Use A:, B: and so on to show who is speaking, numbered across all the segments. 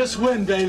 A: Just win, baby.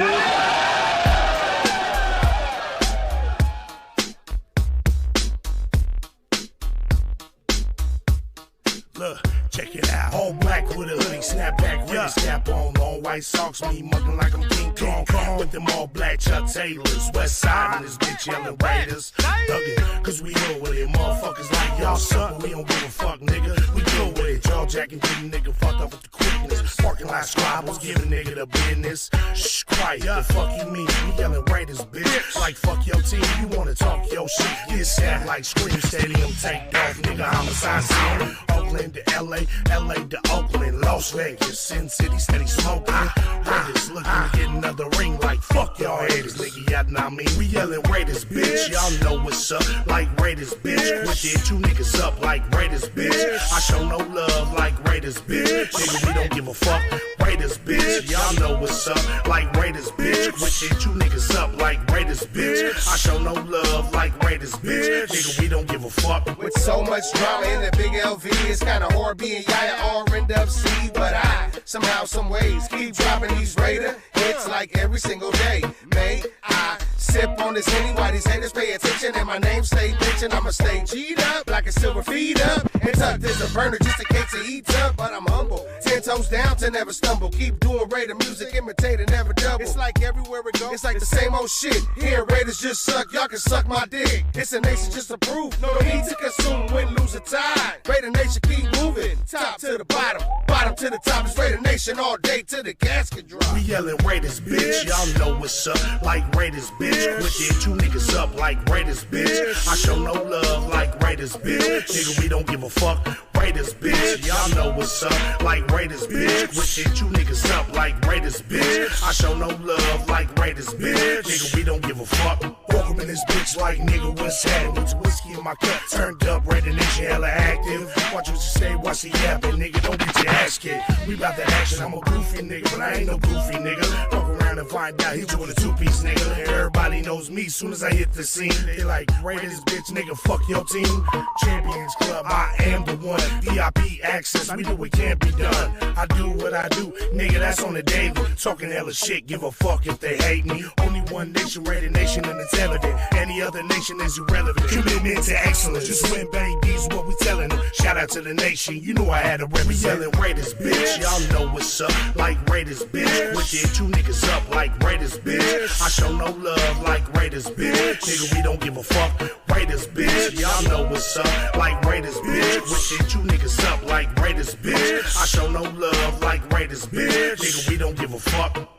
B: Look, check it out. All black with a hoodie, snapback, Raiders cap on. Long white socks, me mugging like I'm King Kong. With them all black Chuck Taylors. West side and this bitch yelling Raiders. Thuggin', cause we know with it. Motherfuckers like y'all suck, but we don't give a fuck, nigga. We deal with it. Jaw jacking, getting nigga fucked up with the quickness. Parking lot squabbles, giving nigga the business. Shh, quiet, the fuck you mean? We yelling Raiders, bitch. Like fuck your team, you wanna talk your shit. Get sad like Scream Stadium, take off, nigga. Homicide scene. Oakland to LA, LA to Oakland, Las Vegas, Sin City, steady smoking. Raiders looking to get another ring like fuck y'all haters, nigga, y'all know what I mean. We yelling Raiders, bitch, y'all know what's up, like Raiders, bitch. We did two niggas up like Raiders, bitch. I show no love like Raiders, bitch. Nigga, we don't give a fuck, Raiders, bitch. Y'all know what's up, like Raiders, bitch. We did two niggas up like Raiders, bitch. I show no love like Raiders, bitch. Nigga, we don't give a fuck.
C: With so much drama in the big LV, it's kinda hard being Yaya or end up C, but I somehow, some ways keep dropping these Raider hits like every single day. May I sip on this Henny while these haters pay attention and my name stay bitchin'. I'ma stay G'd up like a silver feed up and tucked as a burner just in case it eats up. But I'm humble, 10 toes down to never stumble. Keep doing Raider music, imitating, never double. It's like everywhere we go, it's like the same old shit. Here Raiders just suck, y'all can suck my dick. It's a nation just to prove, no need to consume, win, lose, or tie. Raider Nation keep moving, top to the bottom, bottom to the top. It's Raider Nation all day till the casket drop.
B: We yelling Raiders, bitch. Y'all know what's up, like Raiders, bitch. We did two niggas up like Raiders, bitch. I show no love like Raiders, bitch. Nigga, we don't give a fuck, Raiders, bitch. Y'all know what's up, like Raiders, bitch. We did two niggas up like Raiders, bitch. I show no love like Raiders, bitch. Nigga, we don't give a fuck. Welcome in this bitch like nigga, what's happening? With whiskey in my cup, turned up, Raider Nation hella active. Watch what you say, watch the yapping, nigga, don't get your ass kicked. We about that action, I'm a goofy nigga, but I ain't no goofy nigga. Fuck around and find out, he doing a two-piece nigga. Everybody knows me, soon as I hit the scene. They like, Raiders, bitch, nigga, fuck your team. Champions Club, I am the one. VIP access, we do what can't be done. I do what I do, nigga, that's on the daily. Talking hella shit, give a fuck if they hate me. Only one nation, Raider Nation, and it's evident. Any other nation is irrelevant. Commitment to excellence, just win, babies, what we telling them. Shout out to the nation, you know I had to represent. We yelling Raiders, bitch, y'all know what's up, like Raiders, bitch. We did two niggas up like Raiders, bitch. I show no love like Raiders, bitch. Nigga, we don't give a fuck, Raiders, bitch. Y'all know what's up, like Raiders, bitch. We did two niggas up like Raiders, bitch. I show no love like Raiders, bitch. Nigga, we don't give a fuck.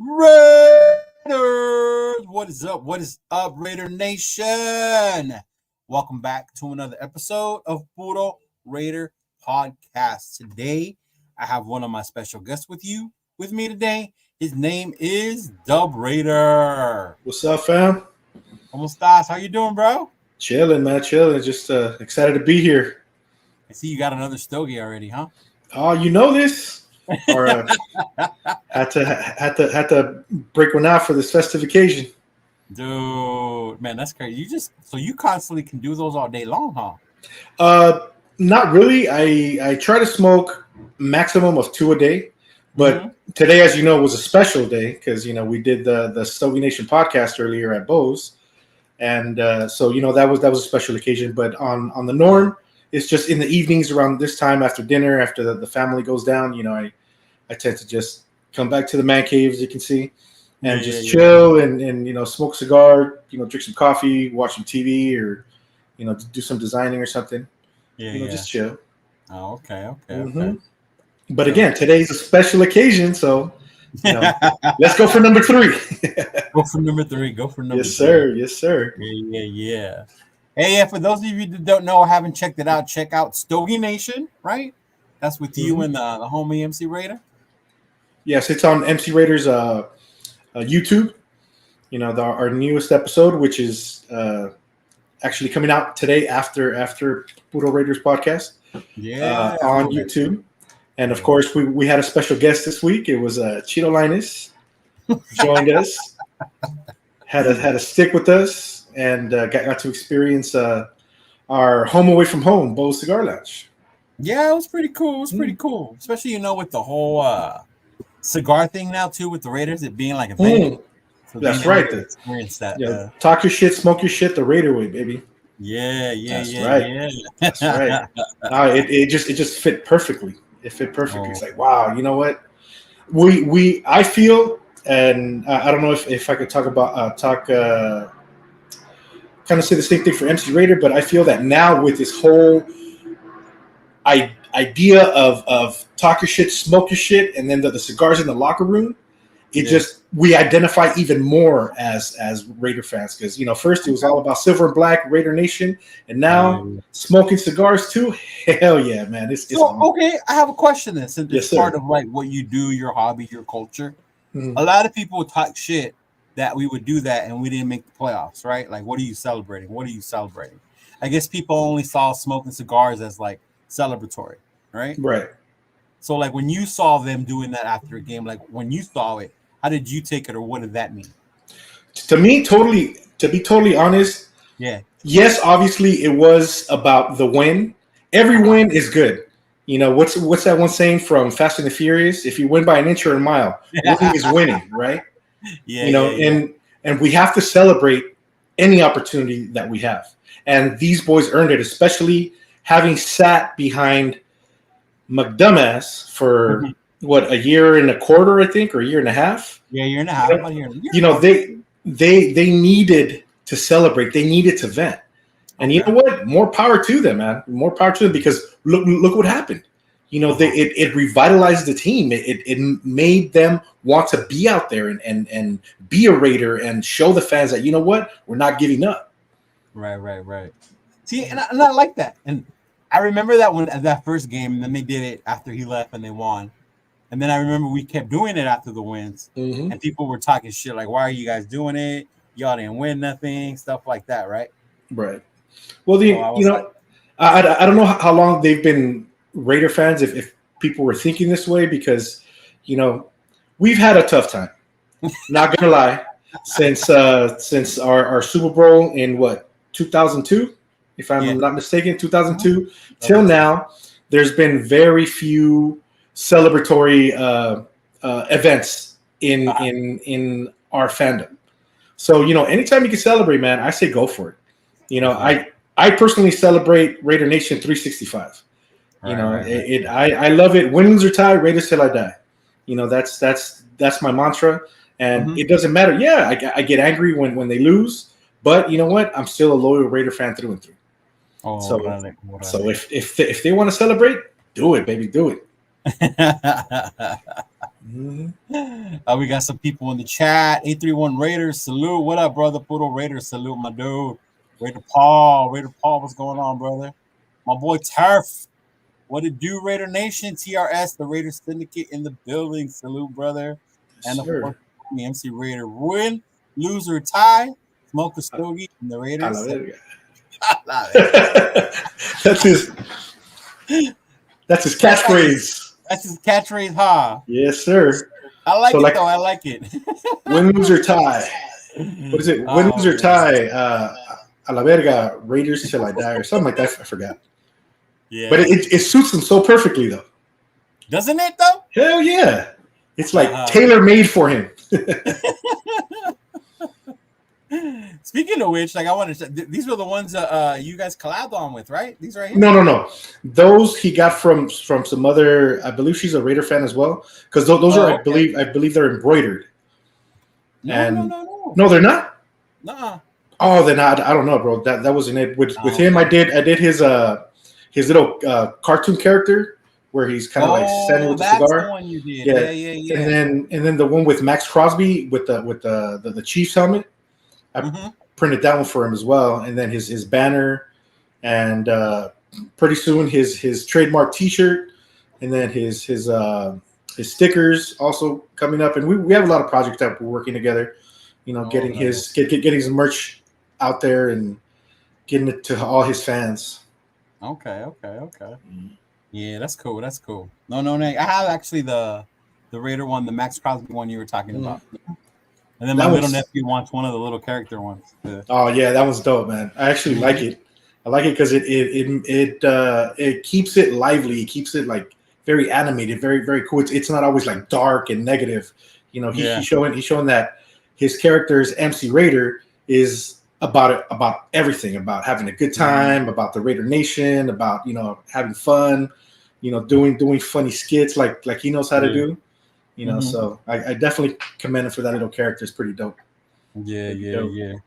D: Raiders! What is up? What is up, Raider Nation? Welcome back to another episode of Puro Raider Podcast. Today, I have one of my special guests with me today. His name is Dub Raider.
E: What's up, fam?
D: ¿Cómo estás? How you doing, bro?
E: Chilling, man. Chilling. Just excited to be here.
D: I see you got another stogie already, huh?
E: Oh, you know this? Or had to break one out for this festive occasion.
D: Dude, man, that's crazy. You constantly can do those all day long, huh?
E: Not really. I try to smoke maximum of 2 a day, but today, as you know, was a special day because we did the Stogie Nation podcast earlier at Bose, and so that was a special occasion. But on the norm, it's just in the evenings around this time after dinner, after the family goes down. I tend to just come back to the man cave, as you can see, and chill and smoke a cigar, drink some coffee, watch some TV, or do some designing or something. Just chill.
D: Oh, okay.
E: But again, today's a special occasion, so let's go for number 3.
D: Go for number 3.
E: Yes, sir. Yes, sir.
D: Yeah. Hey, for those of you that don't know or haven't checked it out, check out Stogie Nation, right? That's with you and the homie MC Raider. Yes, it's on MC Raider's YouTube. Our newest episode, which is actually coming out today after Puro Raiders Podcast. Yeah, on YouTube. And of course, we had a special guest this week. It was Cheeto Linus joined us. Had a stick with us and got to experience our home away from home, Bose Cigar Lounge. Yeah, it was pretty cool. It was pretty cool, especially with the whole cigar thing now too, with the Raiders, it being like a thing.
E: So that's right.
D: Experience that.
E: Yeah, talk your shit, smoke your shit, the Raider way, baby.
D: Yeah.
E: That's right. It just fit perfectly. It fit perfectly. It's like, wow, you know what? I feel, and I don't know if I could talk kind of say the same thing for MC Raider, but I feel that now with this whole idea of talk your shit, smoke your shit, and then the cigars in the locker room, we identify even more as Raider fans, because first it was all about silver and black Raider Nation, and now smoking cigars too. Hell yeah, man! It's
D: okay. I have a question. Then, since it's part of like what you do, your hobby, your culture. Mm-hmm. A lot of people talk shit that we would do that and we didn't make the playoffs, right? Like, what are you celebrating? What are you celebrating? I guess people only saw smoking cigars as like celebratory, right?
E: Right.
D: So, like, when you saw them doing that after a game, like when you saw it, how did you take it, or what did that mean?
E: To me, to be totally honest, yes, obviously it was about the win. Every win is good. What's that one saying from Fast and the Furious? If you win by an inch or a mile, winning is winning, right? And we have to celebrate any opportunity that we have. And these boys earned it, especially having sat behind McDumbass for a year and a quarter, I think, or a year and a half.
D: Yeah, year and a half.
E: They needed to celebrate. They needed to vent. And you know what? More power to them, man. More power to them, because look what happened. It revitalized the team. It made them want to be out there and be a Raider and show the fans that, you know what, we're not giving up.
D: Right. See, and I like that. And I remember that when at that first game, and then they did it after he left and they won. And then I remember we kept doing it after the wins, and people were talking shit like, "Why are you guys doing it? Y'all didn't win nothing," stuff like that, right?
E: Right. Well, I don't know how long they've been Raider fans, if people were thinking this way, because we've had a tough time. Not gonna lie, since our Super Bowl in 2002, if I'm not mistaken, 2002 till now, there's been very few celebratory events in our fandom. So anytime you can celebrate, man, I say go for it. I personally celebrate Raider Nation 365. I love it. Win, lose, or tie, Raiders till I die. That's my mantra, and it doesn't matter. Yeah, I get angry when they lose, but you know what? I'm still a loyal Raider fan through and through. So if they want to celebrate, do it, baby, do it.
D: We got some people in the chat. 831 Raiders, salute. What up, brother? Puro Raiders, salute, my dude. Raider Paul, what's going on, brother? My boy Turf. What it do, Raider Nation? TRS, the Raider Syndicate in the building. Salute, brother. And of course, the MC Raider. Win, lose, or tie. Smoke a stogie in the Raiders.
E: That's his catchphrase.
D: That's his catchphrase, huh?
E: Yes, sir.
D: I like it, though. I like it.
E: Win, lose, or tie. What is it? Win, lose, or tie. A la verga, Raiders till I die, or something like that. I forgot. Yeah. But it suits them so perfectly, though.
D: Doesn't it, though?
E: Hell yeah. It's like tailor-made for him.
D: Speaking of which, I wanted to. These were the ones you guys collabed on with, right? These right here.
E: No. Those he got from some other. I believe she's a Raider fan as well, because those are okay. I believe they're embroidered. No, they're not.
D: Nuh-uh.
E: Oh, then I don't know, bro. That wasn't it. With him, I did his little cartoon character where he's kind of like standing with the cigar.
D: The one you did. Yeah.
E: And then the one with Max Crosby with the Chiefs helmet. I printed that one for him as well, and then his banner, and pretty soon his trademark T-shirt, and then his stickers also coming up, and we have a lot of projects that we're working together. Getting his merch out there and getting it to all his fans.
D: Okay. Yeah, that's cool. No. I have actually the Raider one, the Max Crosby one you were talking about. And then my little nephew wants one of the little character ones.
E: Oh yeah, that was dope, man. I actually like it. I like it because it keeps it lively. It keeps it like very animated, very very cool. It's not always like dark and negative. You know, he's showing that his character's MC Raider is about everything, about having a good time, about the Raider Nation, about, you know, having fun, you know, doing funny skits like he knows how to do. You know, so I definitely commend him for that little character. It's pretty dope.
D: Yeah. You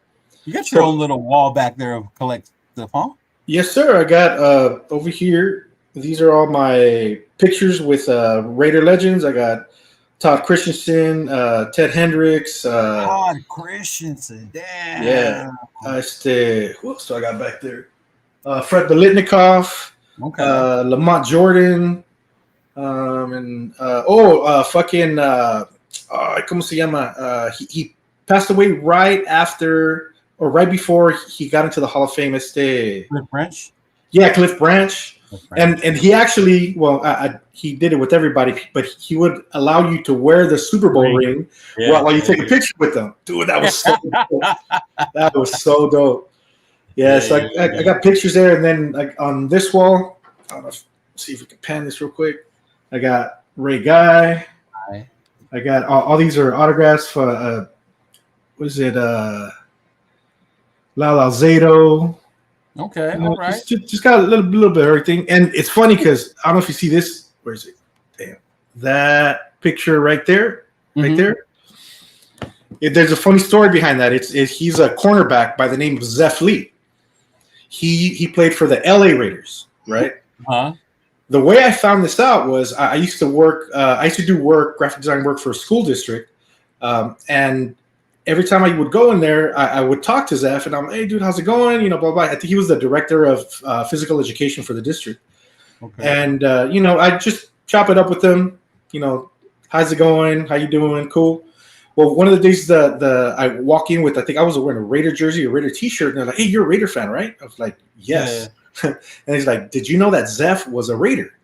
D: got your own little wall back there of collect stuff, huh?
E: Yes, sir. I got over here. These are all my pictures with Raider legends. I got Todd Christensen, Ted Hendricks.
D: Todd Christensen, damn.
E: Yeah. Who else do I got back there? Fred Belitnikov.
D: Okay.
E: Lamont Jordan. ¿Cómo se llama? He passed away right after or right before he got into the Hall of Fame.
D: Cliff Branch?
E: Yeah, Cliff Branch. And he actually, he did it with everybody, but he would allow you to wear the Super Bowl ring while you take a picture with them. Dude, that was so dope. That was so dope. Yeah, so I got pictures there, and then like on this wall, I don't know, see if we can pan this real quick. I got Ray Guy. I got all these are autographs for what is it? Lala Zato.
D: Okay, all right.
E: Just got a little bit of everything, and it's funny because I don't know if you see this. Where is it? Damn, that picture right there, there. There's a funny story behind that. He's a cornerback by the name of Zeph Lee. He played for the LA Raiders, right? The way I found this out was I used to work. I used to do graphic design work for a school district, and every time I would go in there, I would talk to Zeph, and I'm like, hey, dude, how's it going? You know, blah, blah. I think he was the director of physical education for the district. Okay. And, you know, I just chop it up with him. You know, how's it going? How you doing? Cool. Well, one of the days I walk in with, I think I was wearing a Raider jersey, a Raider T-shirt, and they're like, hey, you're a Raider fan, right? I was like, yes. Yeah. And he's like, did you know that Zeph was a Raider?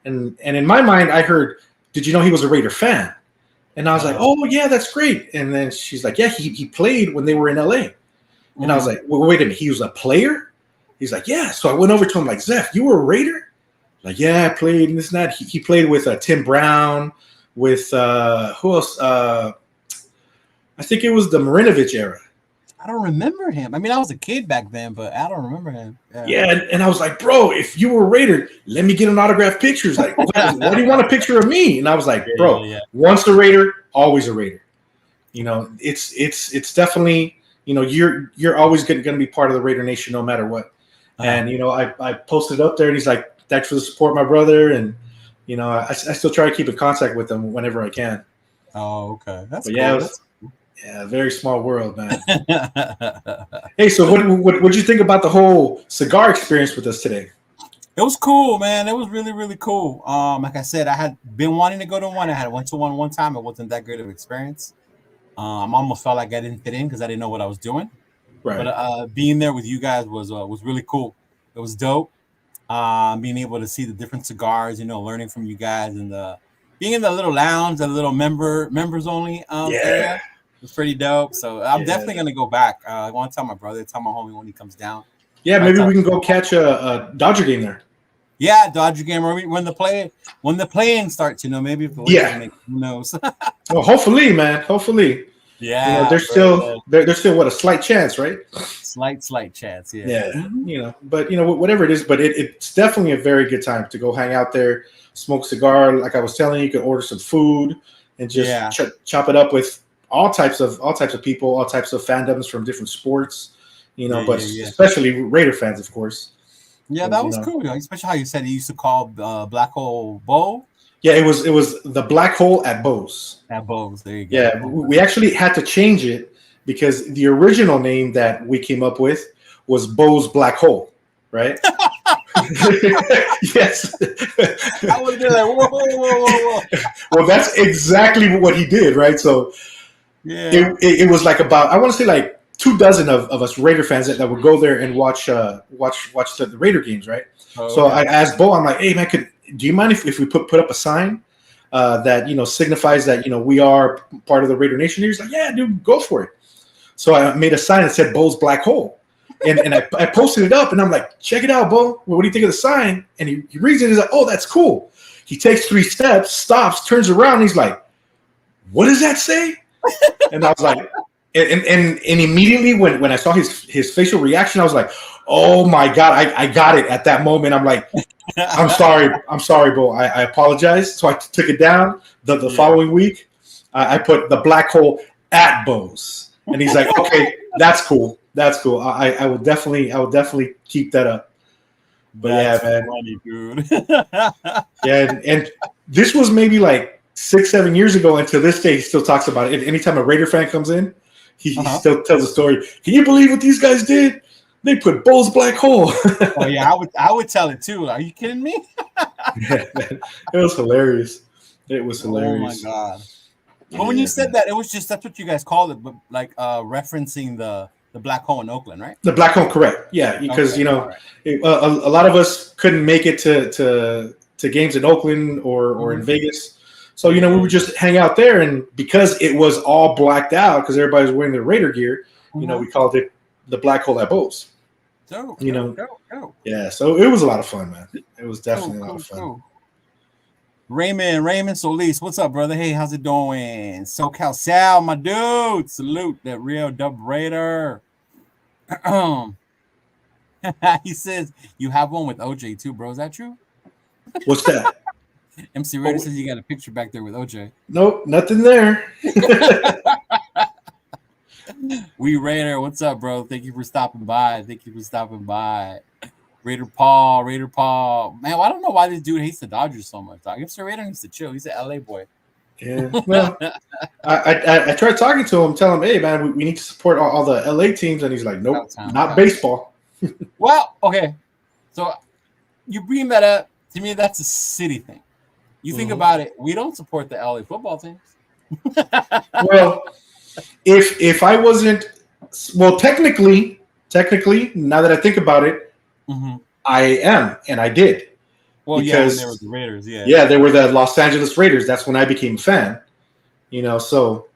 E: And in my mind, I heard, did you know he was a Raider fan? And I was like, oh, yeah, that's great. And then she's like, yeah, he played when they were in L.A. And I was like, well, wait a minute, he was a player? He's like, yeah. So I went over to him like, Zeph, you were a Raider? Like, yeah, I played and this and that. He played with Tim Brown, with who else? I think it was the Marinovich era.
D: I don't remember him. I mean, I was a kid back then, but I don't remember him.
E: Yeah, and I was like, bro, if you were a Raider, let me get an autographed picture. Like, what do you want a picture of me? And I was like, bro, once a Raider, always a Raider. You know, it's definitely, you know, you're always going to be part of the Raider Nation no matter what. And, you know, I posted up there, and he's like, thanks for the support, my brother. And, you know, I still try to keep in contact with him whenever I can.
D: Oh, okay. That's cool.
E: Yeah, very small world, man. Hey, so what'd you think about the whole cigar experience with us today?
D: It was cool, man. It was really, really cool. Like I said, I had been wanting to go to one. I went to one time. It wasn't that great of an experience. I almost felt like I didn't fit in because I didn't know what I was doing. Right. But being there with you guys was really cool. It was dope. Being able to see the different cigars, you know, learning from you guys, and being in the little lounge, the little members only area. It's pretty dope. So I'm definitely going to go back. I want to tell my brother, tell my homie when he comes down.
E: Yeah, maybe we can go catch a Dodger game there.
D: Yeah, Dodger game, or when the play-in starts, you know, maybe if the who knows.
E: Well, hopefully, man. Hopefully.
D: Yeah.
E: You know, there's still what, a slight chance, right?
D: Slight chance, yeah.
E: Yeah. Mm-hmm. You know, but you know, whatever it is, but it's definitely a very good time to go hang out there, smoke a cigar. Like I was telling you, you can order some food and just chop it up with all types of people, all types of fandoms from different sports, you know, especially Raider fans, of course.
D: Yeah, that was cool. Especially how you said he used to call Black Hole Bow.
E: Yeah, it was the Black Hole at Bose.
D: At Bose, there you go.
E: Yeah, we actually had to change it because the original name that we came up with was Bose Black Hole, right? Yes.
D: I would be like, whoa.
E: Well, that's exactly what he did, right? So it was like about, I want to say like 24 of us Raider fans that would go there and watch the Raider games, right? So I asked Bo, I'm like, hey man, do you mind if we put up a sign that, you know, signifies that, you know, we are part of the Raider Nation? He's like, yeah, dude, go for it. So I made a sign that said Bo's Black Hole. And I posted it up, and I'm like, check it out, Bo. What do you think of the sign? And he reads it. He's like, oh, that's cool. He takes 3 steps, stops, turns around. And he's like, what does that say? And I was like, and immediately when I saw his facial reaction, I was like, oh my God, I got it at that moment. I'm like, I'm sorry, Bo. I apologize. So I took it down. The following week, I put the black hole at Bo's. And he's like, okay, that's cool. That's cool. I will definitely keep that up. But that's man. Funny, dude. Yeah, and this was maybe like 6-7 years ago, and to this day he still talks about it. Anytime a Raider fan comes in, he still tells the story. Can you believe what these guys did? They put Bo's black hole.
D: Oh yeah, I would tell it too. Are you kidding me?
E: Yeah, man. It was hilarious. It was hilarious.
D: Oh my God. But when you said that, it was just that's what you guys called it, but like referencing the black hole in Oakland, right?
E: The black hole, correct? Yeah, because a lot of us couldn't make it to games in Oakland or in Vegas, so we would just hang out there, and because it was all blacked out because everybody was wearing their Raider gear, we called it the black hole at Bo's. Yeah, so it was a lot of fun, man. It was definitely a lot of fun.
D: Raymond Solis, what's up, brother? Hey, how's it doing? SoCal Sal, my dude. Salute that real Dub Raider. He says you have one with OJ too, bro. Is that true?
E: What's that?
D: MC Raider says you got a picture back there with OJ.
E: Nope, nothing there.
D: We Raider, what's up, bro? Thank you for stopping by. Raider Paul. Man, I don't know why this dude hates the Dodgers so much. I guess the Raider needs to chill. He's an LA boy.
E: Yeah. Well, I tried talking to him, telling him, hey, man, we need to support all the LA teams. And he's like, nope, not baseball.
D: Well, okay. So you bring that up. To me, that's a city thing. You think about it. We don't support the LA football teams.
E: Well, if I wasn't, well, technically, now that I think about it, I am, and I did.
D: Well, because, there were the Raiders,
E: yeah, they were the Los Angeles Raiders. That's when I became a fan. So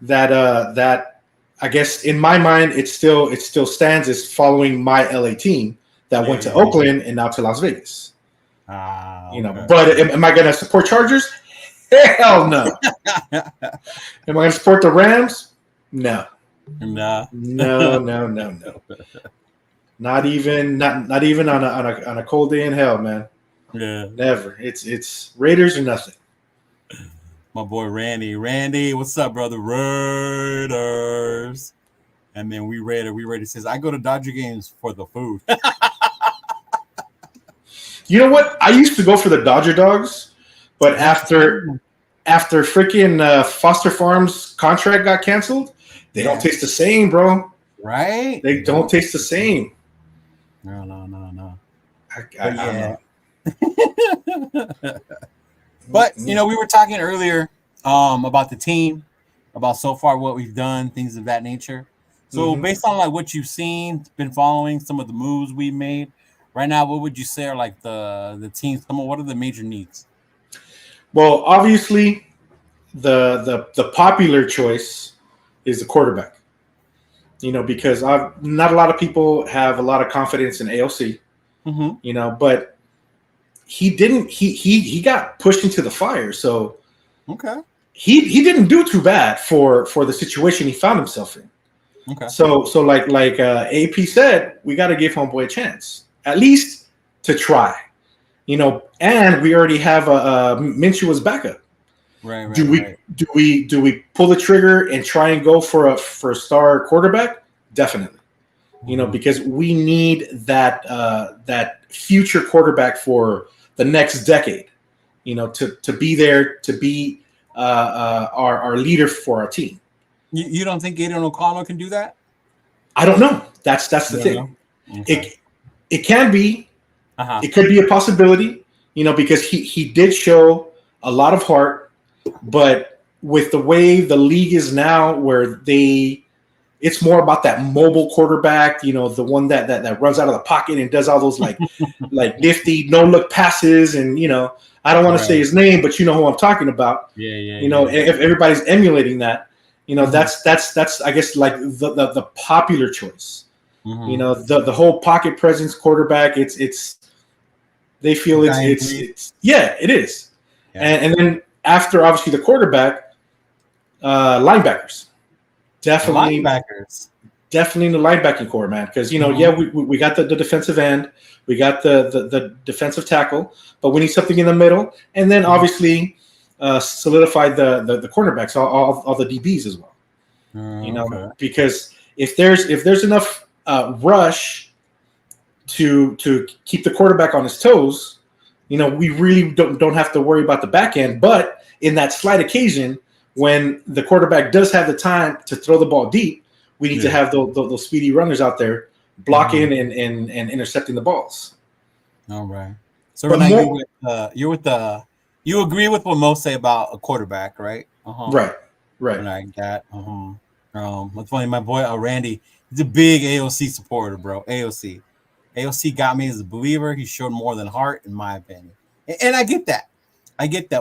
E: that I guess in my mind it still stands as following my LA team that went to Oakland and now to Las Vegas.
D: Okay.
E: But am I going to support Chargers? Hell no. Am I going to support the Rams? No.
D: Nah.
E: No. Not even on a cold day in hell, man.
D: Yeah.
E: Never. It's Raiders or nothing.
D: My boy Randy, what's up, brother? Raiders. And then we Raider says, I go to Dodger games for the food.
E: You know what? I used to go for the Dodger dogs, but after freaking Foster Farms contract got canceled, they don't taste the same, bro.
D: Right?
E: They don't taste the same.
D: No.
E: I
D: But we were talking earlier about the team, about so far what we've done, things of that nature. So based on like what you've seen, been following some of the moves we made right now, what would you say are like the team? What are the major needs?
E: Well, obviously, the popular choice is the quarterback. Because not a lot of people have a lot of confidence in AOC. But he didn't. He got pushed into the fire, so he didn't do too bad for the situation he found himself in.
D: Okay.
E: So like AP said, we got to give homeboy a chance, at least to try. And we already have a Minshew as backup.
D: Right.
E: Do we pull the trigger and try and go for a star quarterback? Definitely. Because we need that future quarterback for the next decade. To be there, to be our leader for our team.
D: You don't think Aiden O'Connell can do that?
E: I don't know. That's the thing. Okay. It can be. It could be a possibility. Because he did show a lot of heart, but with the way the league is now, where it's more about that mobile quarterback, the one that runs out of the pocket and does all those like nifty no look passes, and I don't want to say his name, but you know who I'm talking about. If everybody's emulating that, that's I guess like the popular choice. You know, the whole pocket presence quarterback. It's they feel it's yeah, it is. Yeah. And then after obviously the quarterback, linebackers, definitely in the linebacking core, man. Because you know, we got the defensive end, we got the defensive tackle, but we need something in the middle, and then obviously solidify the cornerbacks, all the DBs as well. You know, because if there's enough rush to keep the quarterback on his toes, you know, we really don't have to worry about the back end. But in that slight occasion, when the quarterback does have the time to throw the ball deep, we need to have those speedy runners out there blocking and intercepting the balls.
D: All right. So Renee, you agree with what most say about a quarterback, right?
E: Right.
D: Like that. What's funny, my boy Randy, he's a big AOC supporter, bro. AOC got me as a believer. He showed more than heart, in my opinion. And I get that.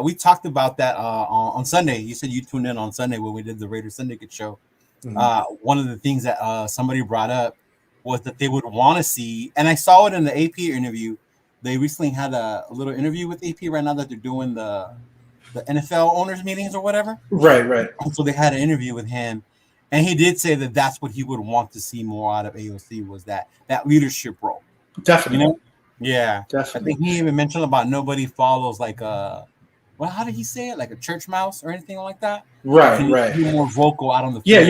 D: We talked about that on Sunday. You said you tuned in on Sunday when we did the Raiders Syndicate show. One of the things that somebody brought up was that they would want to see, and I saw it in the AP interview. They recently had a little interview with AP right now that they're doing the NFL owners meetings or whatever.
E: Right.
D: And so they had an interview with him. And he did say that that's what he would want to see more out of AOC was that leadership role.
E: Definitely.
D: You know? Yeah.
E: Definitely.
D: I think he even mentioned about nobody follows like how did he say it? Like a church mouse or anything like that?
E: Right.
D: Be more vocal out on the field.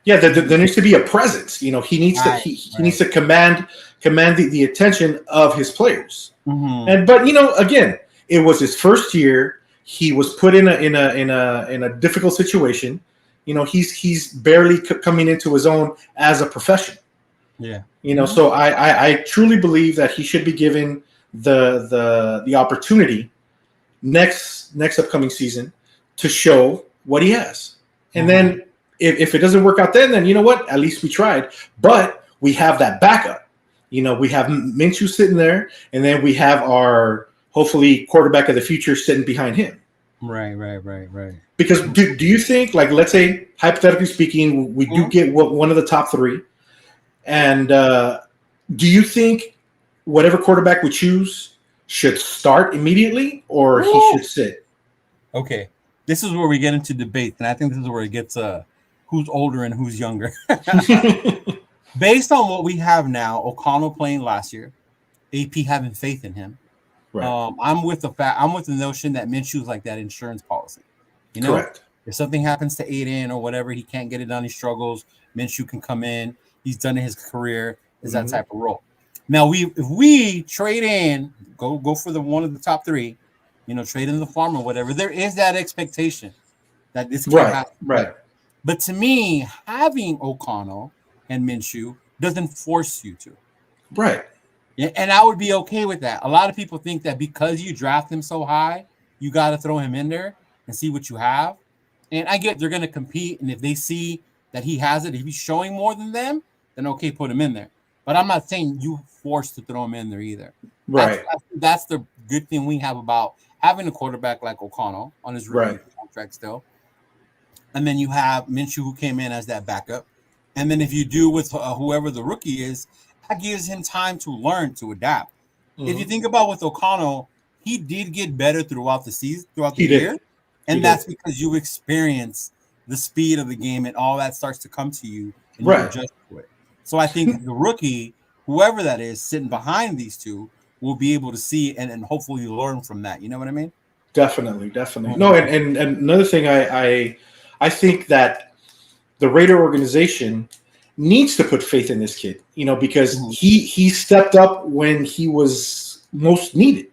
E: There needs to be a presence. You know, he needs he needs to command the attention of his players. But you know, again, it was his first year. He was put in a difficult situation. You know, he's barely coming into his own as a professional.
D: Yeah.
E: You know, so I truly believe that he should be given the opportunity next upcoming season to show what he has. And then if it doesn't work out then you know what? At least we tried. But we have that backup. You know, we have Minshew sitting there, and then we have our hopefully quarterback of the future sitting behind him.
D: Right.
E: Because do you think, like, let's say, hypothetically speaking, we do get one of the top three, and do you think whatever quarterback we choose should start immedially or he should sit?
D: Okay, this is where we get into debate, and I think this is where it gets who's older and who's younger. Based on what we have now, O'Connell playing last year, AP having faith in him. Right. I'm with the notion that Minshew's like that insurance policy. You know,
E: correct.
D: If something happens to Aiden or whatever, he can't get it done. He struggles. Minshew can come in. He's done in his career. Is that type of role. Now if we trade in, go for the one of the top three, you know, trade in the farm or whatever. There is that expectation that this can happen.
E: Right.
D: But to me, having O'Connell and Minshew doesn't force you to.
E: Right.
D: Yeah, and I would be okay with that. A lot of people think that because you draft him so high, you got to throw him in there and see what you have. And I get they're going to compete, and if they see that he has it, if he's showing more than them, then okay, put him in there. But I'm not saying you forced to throw him in there either.
E: Right.
D: That's the good thing we have about having a quarterback like O'Connell on his rookie contract still. And then you have Minshew who came in as that backup. And then if you do with whoever the rookie is, that gives him time to learn, to adapt. If you think about with O'Connell, he did get better throughout the season, throughout the year. And that's because you experience the speed of the game and all that starts to come to you and you adjust to it. So I think the rookie, whoever that is, sitting behind these two, will be able to see and hopefully learn from that. You know what I mean?
E: Definitely. No, and another thing I think that the Raider organization needs to put faith in this kid, you know, because he stepped up when he was most needed.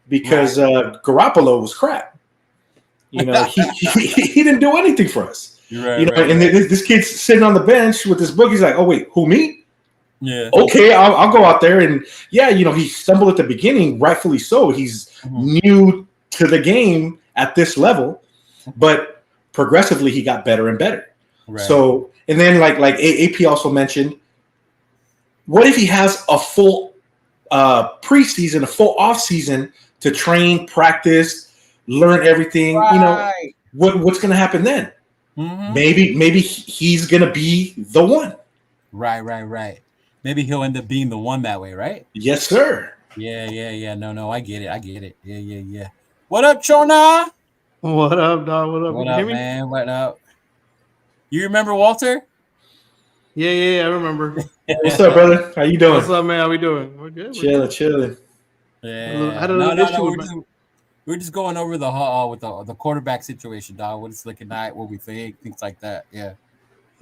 E: Because Garoppolo was crap. You know, he didn't do anything for us. This kid's sitting on the bench with his book. He's like, "Oh wait, who, me?
D: Yeah.
E: Okay, I'll go out there." And you know, he stumbled at the beginning, rightfully so. He's new to the game at this level, but progressively he got better and better. Right. So, and then like AP also mentioned, what if he has a full preseason, a full off season to train, practice, learn everything? You know, what's going to happen then? Maybe he's going to be the one.
D: Right. Maybe he'll end up being the one that way, right?
E: Yes, sir.
D: Yeah. No, I get it. Yeah. What up, Chona?
A: What up, dog? What up?
D: What
A: You hear
D: up,
A: me?
D: man? What up? You remember Walter?
A: Yeah, I remember.
E: What's up, brother? How you doing?
A: What's up, man? How we doing? We're good.
E: Chilling.
D: Yeah.
A: I had a little issue with
D: We're just going over the with the quarterback situation, dog. What it's looking at, what we think, things like that. Yeah.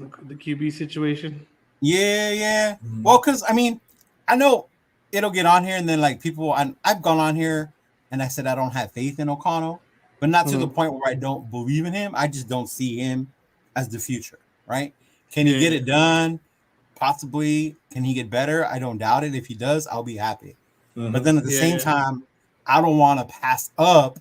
A: the QB situation.
D: Yeah. Well, because I know it'll get on here, and then like people, I've gone on here and I said I don't have faith in O'Connell, but not to the point where I don't believe in him. I just don't see him as the future, right? Can he get it done? Possibly. Can he get better? I don't doubt it. If he does, I'll be happy. But then at the same time, I don't want to pass up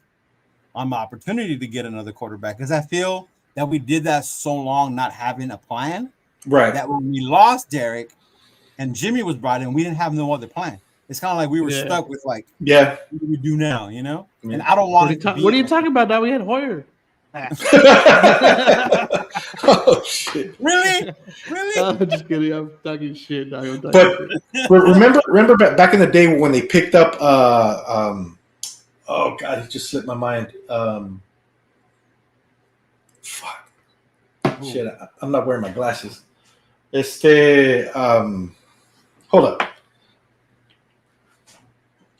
D: on my opportunity to get another quarterback because I feel that we did that so long not having a plan.
E: Right.
D: That when we lost Derek and Jimmy was brought in, we didn't have no other plan. It's kind of like we were stuck with like, what do we do now? You know? Yeah. And I don't want
A: What are you talking about now? We had Hoyer.
E: Oh shit!
D: Really?
A: I'm just kidding. I'm talking shit.
E: But remember back in the day when they picked up oh god, it just slipped my mind. Fuck. Shit, I'm not wearing my glasses. Hold up.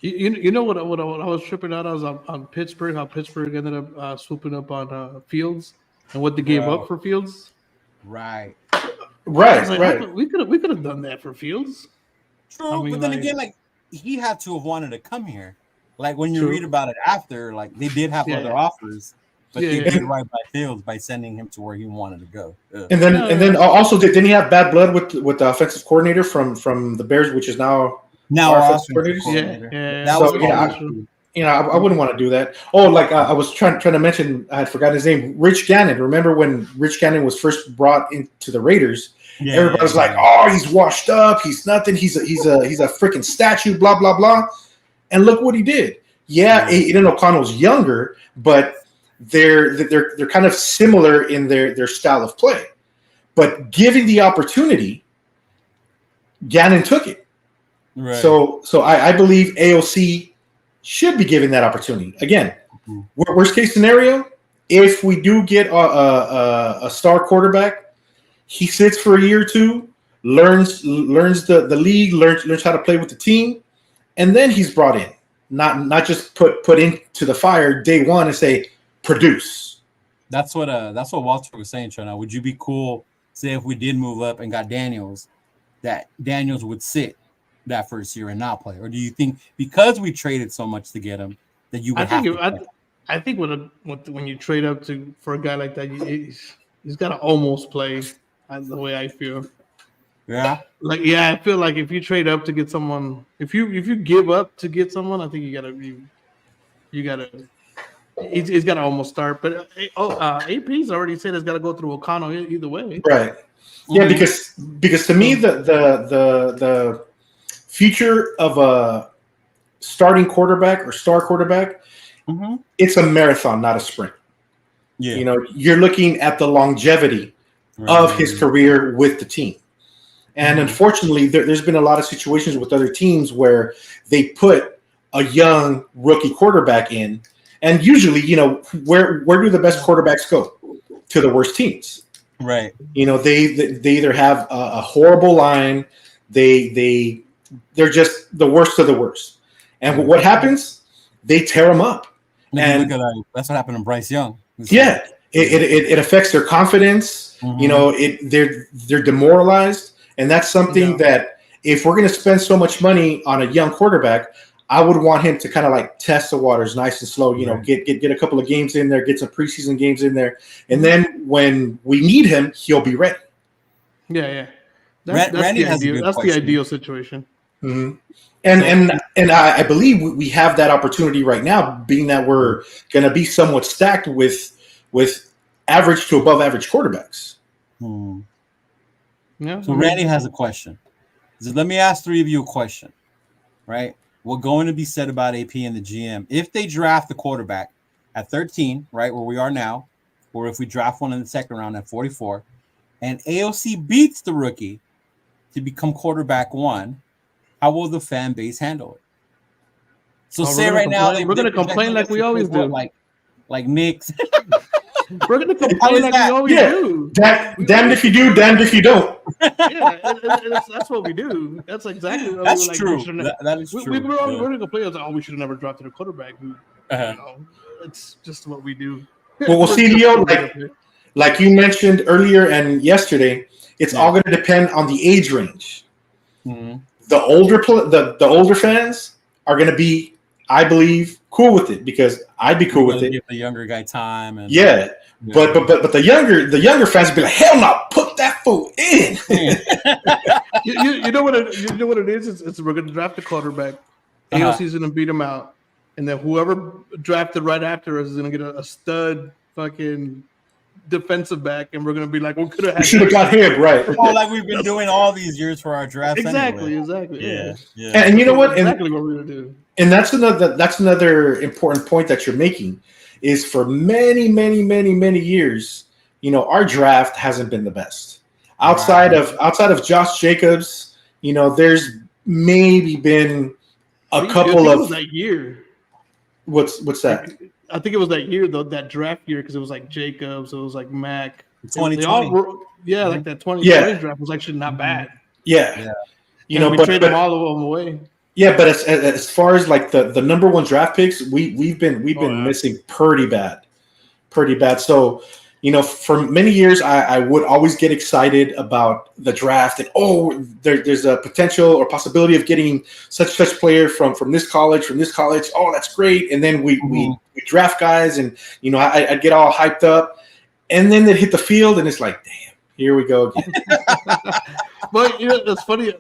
A: You know what I was tripping out? I was on Pittsburgh. How Pittsburgh ended up swooping up on Fields and what they gave up for Fields.
D: Right.
A: Like, we could have done that for Fields.
D: True, but then again, like he had to have wanted to come here. Like when you read about it after, like they did have other offers, but they did right by Fields by sending him to where he wanted to go.
E: And then also didn't he have bad blood with the offensive coordinator from the Bears, which is now our offensive coordinator? I wouldn't want to do that. Oh, like I was trying to mention, I had forgotten his name, Rich Gannon. Remember when Rich Gannon was first brought into the Raiders? Everybody was like, "Oh, he's washed up. He's nothing. He's a freaking statue." Blah blah blah. And look what he did. Aiden O'Connell's younger, but they're kind of similar in their style of play. But giving the opportunity, Gannon took it. Right. So I believe AOC should be given that opportunity. Again, worst case scenario, if we do get a star quarterback, he sits for a year or two, learns the league, learns how to play with the team, and then he's brought in. Not just put into the fire day one and say produce.
D: That's what Walter was saying, Shona. Would you be cool, say if we did move up and got Daniels, that Daniels would sit that first year and not play? Or do you think because we traded so much to get him that you would
A: I think when you trade up for a guy like that, he's got to almost play. That's the way I feel.
D: Yeah.
A: I feel like if you trade up to get someone, if you give up to get someone, I think you gotta he's got to almost start. But AP's already said it's got to go through O'Connell either way.
E: Right. Yeah, because to me the future of a starting quarterback or star quarterback, it's a marathon, not a sprint. Yeah. You know, you're looking at the longevity of his career with the team. And unfortunately, there's been a lot of situations with other teams where they put a young rookie quarterback in, and usually, you know, where do the best quarterbacks go? To the worst teams.
D: Right.
E: You know, they either have a horrible line, they're just the worst of the worst. And what happens? They tear them up. And
D: that's what happened to Bryce Young.
E: It affects their confidence. You know, they're demoralized. And that's something that if we're going to spend so much money on a young quarterback, I would want him to kind of like test the waters nice and slow, you know, get a couple of games in there, get some preseason games in there. And then when we need him, he'll be ready.
A: Yeah. That's the ideal situation.
E: Mm-hmm. And I believe we have that opportunity right now, being that we're going to be somewhat stacked with average to above average quarterbacks.
A: Yeah.
D: So Randy has a question. He says, let me ask three of you a question, right? What's going to be said about AP and the GM if they draft the quarterback at 13, right, where we are now, or if we draft one in the second round at 44, and AOC beats the rookie to become quarterback one, how will the fan base handle it? So say
A: right
D: now
A: we're going to complain like we always do.
D: Like Knicks.
A: We're going to complain like we always do.
E: Damned if you do, damned if you don't.
A: That's what we do. That's exactly what
D: that's
A: we
D: true. That is true.
A: We're going to complain like, we should have never drafted a quarterback. It's just what we do.
E: Well, we'll see, Leo, like you mentioned earlier and yesterday, it's all going to depend on the age range.
D: Mm-hmm.
E: The older fans are going to be, I believe, cool with it because I'd be cool with it.
D: Give the younger guy time, and
E: but the younger fans would be like, hell no, put that fool in.
A: you know what it is? It's we're going to draft a quarterback. AOC's going to beat him out, and then whoever drafted right after us is going to get a stud fucking defensive back, and we're going to be like, what could have happened?
E: We should have got him, right?
D: Oh, like we've been doing all these years for our drafts.
A: Exactly.
D: Yeah.
E: And you know what?
A: Exactly what we're going to do.
E: And that's another important point that you're making is for many years, our draft hasn't been the best. Outside of Josh Jacobs, there's maybe been a couple of
A: that year.
E: What's that?
A: I think it was that year though, that draft year, because it was like Jacobs, it was like Mac.
D: 2020.
A: Like that 2020 draft was actually not bad.
E: Yeah.
A: We traded them all of them away.
E: Yeah, but as far as like the number one draft picks, we've been missing pretty bad. So, for many years, I would always get excited about the draft and there's a potential or possibility of getting such player from this college. Oh, that's great. And then we draft guys, and I'd get all hyped up, and then they'd hit the field, and it's like, damn, here we go again.
A: But it's funny,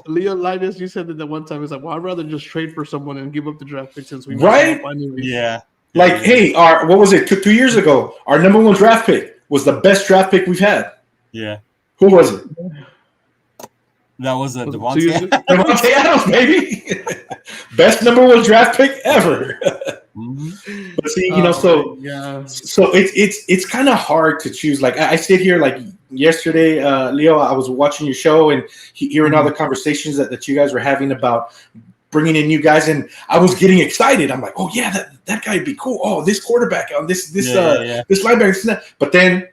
A: Leo Linus, you said that one time. It's like, well, I'd rather just trade for someone and give up the draft pick since we
E: right.
D: Yeah.
E: Like, hey, what was it? 2 years ago, our number one draft pick was the best draft pick we've had.
D: Yeah.
E: Who was it?
D: That was Devontae.
E: Devontae Adams, baby. Best number one draft pick ever. But see, so it's kind of hard to choose. Like I sit here like yesterday, Leo, I was watching your show and hearing all the conversations that you guys were having about bringing in new guys, and I was getting excited. I'm like, oh yeah, that guy would be cool. Oh, this quarterback, this linebacker. But then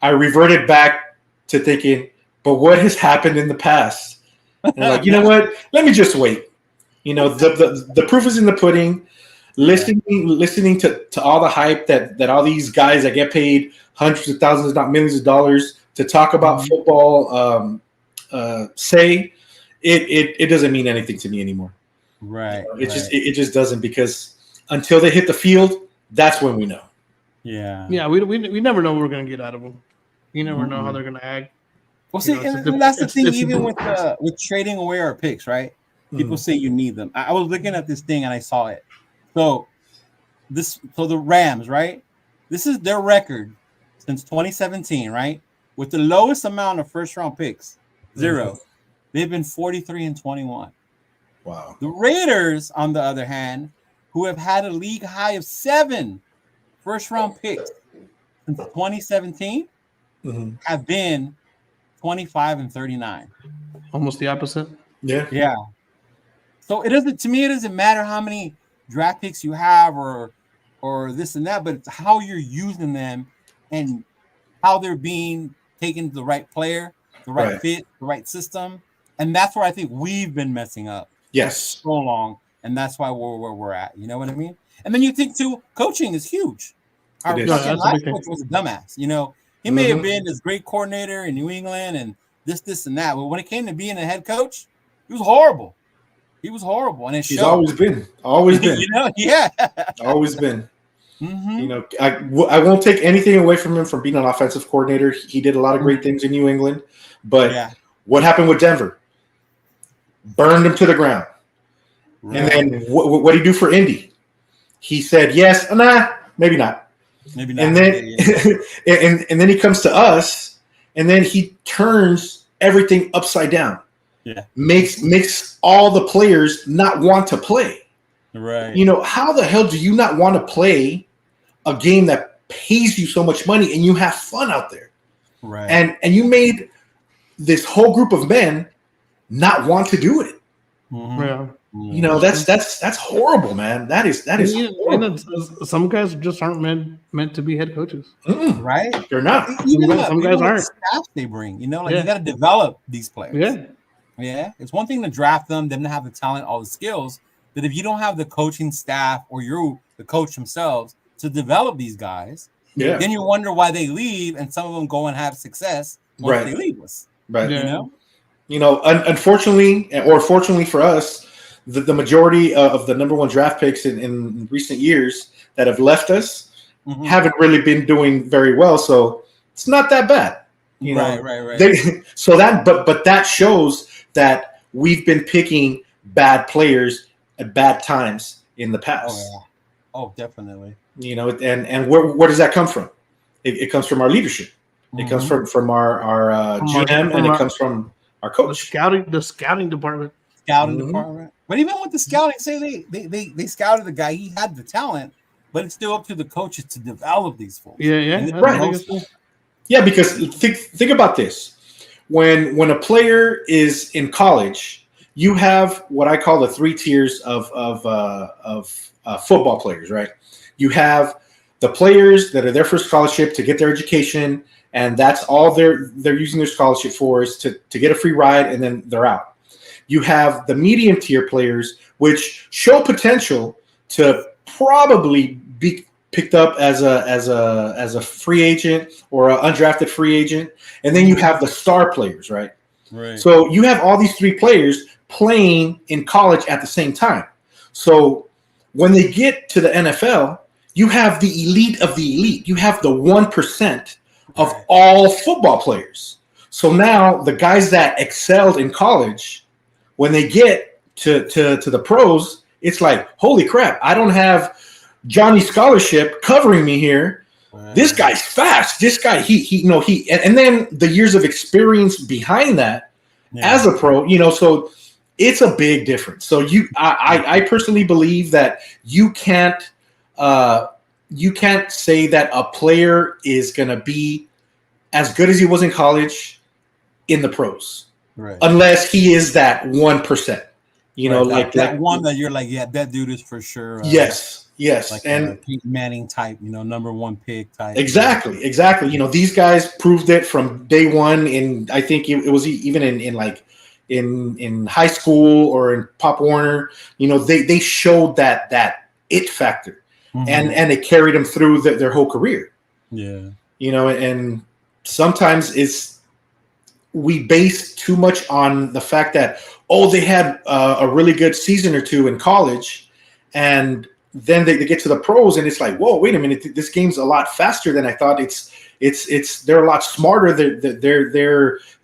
E: I reverted back to thinking, but what has happened in the past? And I'm like, you know what? Let me just wait. The proof is in the pudding. Listening to all the hype that all these guys that get paid hundreds of thousands, not millions of dollars to talk about football say it doesn't mean anything to me anymore.
D: Right.
E: It just doesn't, because until they hit the field, that's when we know.
D: Yeah.
A: Yeah. We never know what we're gonna get out of them. You never know how they're gonna act.
D: Well, see, and that's the thing. Even with trading away our picks, right? People say you need them. I was looking at this thing and I saw it. So the Rams, right? This is their record since 2017, right? With the lowest amount of first round picks, 0. They've been 43-21.
E: Wow.
D: The Raiders, on the other hand, who have had a league high of 7 first round picks since 2017, have been 25-39.
A: Almost the opposite.
E: Yeah.
D: Yeah. So it doesn't matter how many draft picks you have or this and that, but it's how you're using them and how they're being taken to the right player, the right fit, the right system. And that's where I think we've been messing up.
E: Yes.
D: For so long. And that's why we're where we're at. You know what I mean? And then you think too, coaching is huge. Our last coach was a dumbass. He may have been this great coordinator in New England and this and that. But when it came to being a head coach, he was horrible. And
E: he's always been. Always been.
D: Yeah.
E: Always been. I won't take anything away from him from being an offensive coordinator. He did a lot of great things in New England. But what happened with Denver? Burned him to the ground. Right. And then what did he do for Indy? He said yes, nah, maybe not.
D: Maybe not.
E: And then and then he comes to us, and then he turns everything upside down.
D: Yeah.
E: Makes all the players not want to play.
D: Right.
E: How the hell do you not want to play a game that pays you so much money and you have fun out there?
D: Right.
E: And you made this whole group of men not want to do it.
D: Mm-hmm.
A: Yeah.
E: You know, that's horrible, man. That is horrible.
A: Some guys just aren't meant to be head coaches.
D: Right?
E: They're not.
A: Some guys aren't.
D: Staff they bring, you know, you got to develop these players. Yeah. It's one thing to draft them to have the talent, all the skills. But if you don't have the coaching staff or you're the coach themselves to develop these guys, then you wonder why they leave, and some of them go and have success once they leave us.
E: Right.
D: You know,
E: unfortunately, or fortunately for us, the majority of the number one draft picks in recent years that have left us haven't really been doing very well. So it's not that bad. You know?
D: Right.
E: But that shows that we've been picking bad players at bad times in the past.
D: Oh, definitely.
E: You know, and where does that come from? It comes from our leadership. It comes from our GM, and it comes from our coach.
A: The scouting department.
D: Department. But even with the scouting, say they scouted the guy, he had the talent, but it's still up to the coaches to develop these folks.
E: Yeah, because think about this. When a player is in college, you have what I call the 3 tiers of football players, right? You have the players that are there for scholarship to get their education, and that's all they're using their scholarship for is to get a free ride, and then they're out. You have the medium tier players, which show potential to probably be picked up as a free agent or an undrafted free agent, and then you have the star players, right?
D: Right.
E: So you have all these 3 players playing in college at the same time. So when they get to the NFL, you have the elite of the elite. You have the 1% of all football players. So now the guys that excelled in college, when they get to the pros, it's like, holy crap, I don't have Johnny Scholarship covering me here. This guy's fast. This guy, and then the years of experience behind that as a pro, you know, so it's a big difference. So I personally believe that you can't say that a player is going to be as good as he was in college in the pros, unless he is that 1%. You know, like
D: that one that you're like, yeah, that dude is for sure.
E: Yes,
D: like
E: and
D: Peyton Manning type, you know, number 1 pick type.
E: Exactly. You know, these guys proved it from day one. I think it was even in high school or in Pop Warner. You know, they showed that it factor, and it carried them through their whole career.
D: Yeah.
E: You know, and sometimes we base too much on the fact that, they had a really good season or 2 in college, and then they get to the pros, and it's like, whoa, wait a minute, this game's a lot faster than I thought. They're a lot smarter.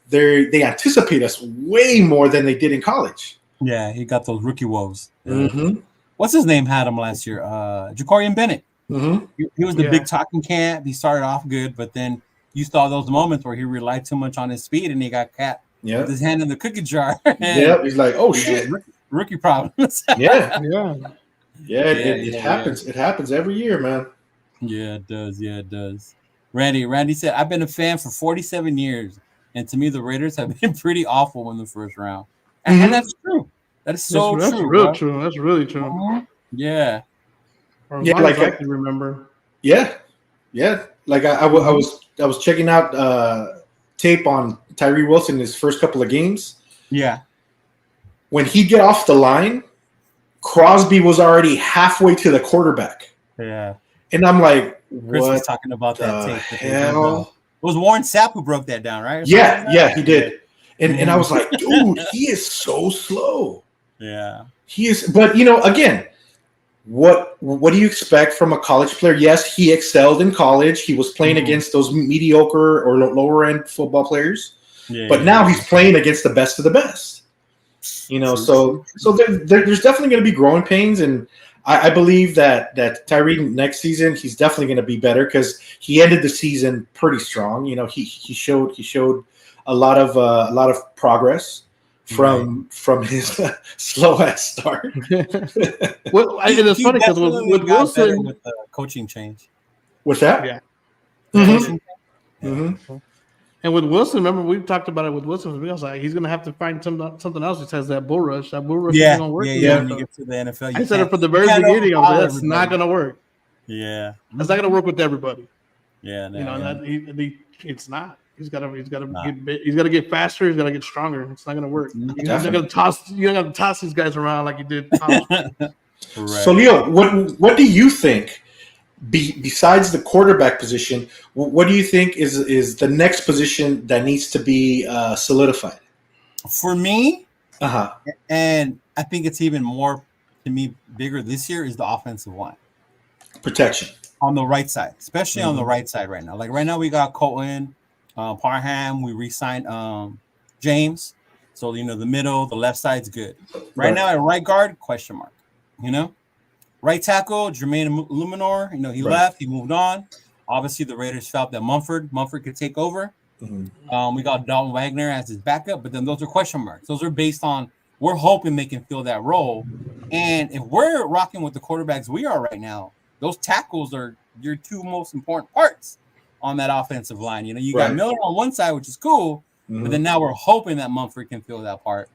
E: They anticipate us way more than they did in college.
D: Yeah, he got those rookie woes. What's his name had him last year? Jacorian Bennett. He was the big talking camp. He started off good, but then you saw those moments where he relied too much on his speed, and he got cat with his hand in the cookie jar.
E: He's like, oh shit,
D: rookie problems.
E: It happens. It happens every year, man.
D: Yeah, it does. Randy said, I've been a fan for 47 years, and to me, the Raiders have been pretty awful in the first round. And that's true. That's true.
A: That's real true. That's really true.
D: Yeah.
A: Like I can remember.
E: Yeah. Like I was checking out tape on Tyree Wilson his first couple of games.
D: Yeah.
E: When he'd get off the line, Crosby was already halfway to the quarterback.
D: Yeah.
E: And I'm like,
D: Chris
E: what
D: was talking about that tape.
E: hell?
D: It was Warren Sapp who broke that down, right?
E: Yeah, he did. And I was like, dude, he is so slow.
D: Yeah.
E: He is, but you know, again, what do you expect from a college player? Yes, he excelled in college. He was playing against those mediocre or lower end football players. But now he's playing against the best of the best. You know, so there's definitely going to be growing pains, and I believe that Tyree next season he's definitely going to be better because he ended the season pretty strong. You know, he showed a lot of progress from his slow ass start.
A: Well, it's funny because with Wilson,
D: with the coaching change.
E: What's that?
A: Yeah. And with Wilson, remember we talked about it with Wilson. We was like, he's gonna have to find something else besides that bull rush. That bull rush isn't gonna work.
D: Yeah. When you get to the NFL,
A: I said it from the very beginning. I was like, that's not gonna work.
D: Yeah,
A: that's not gonna work with everybody.
D: Yeah,
A: it's not. He's got to get faster. He's got to get stronger. It's not gonna work. You're not gonna toss these guys around like you did.
E: Right. So Leo, what do you think? Besides the quarterback position, what do you think is the next position that needs to be solidified?
D: For me, and I think it's even more to me bigger this year is the offensive line
E: protection
D: on the right side, especially on the right side right now. Like right now, we got Colton, Parham. We re-signed James, so the middle, the left side's good. Right now, at right guard, question mark. Right tackle, Jermaine Luminor, he left, he moved on. Obviously, the Raiders felt that Mumford could take over. Mm-hmm. We got Dalton Wagner as his backup, but then those are question marks. Those are based on, we're hoping they can fill that role. And if we're rocking with the quarterbacks we are right now, those tackles are your two most important parts on that offensive line. You got Miller on one side, which is cool, but then now we're hoping that Mumford can fill that part.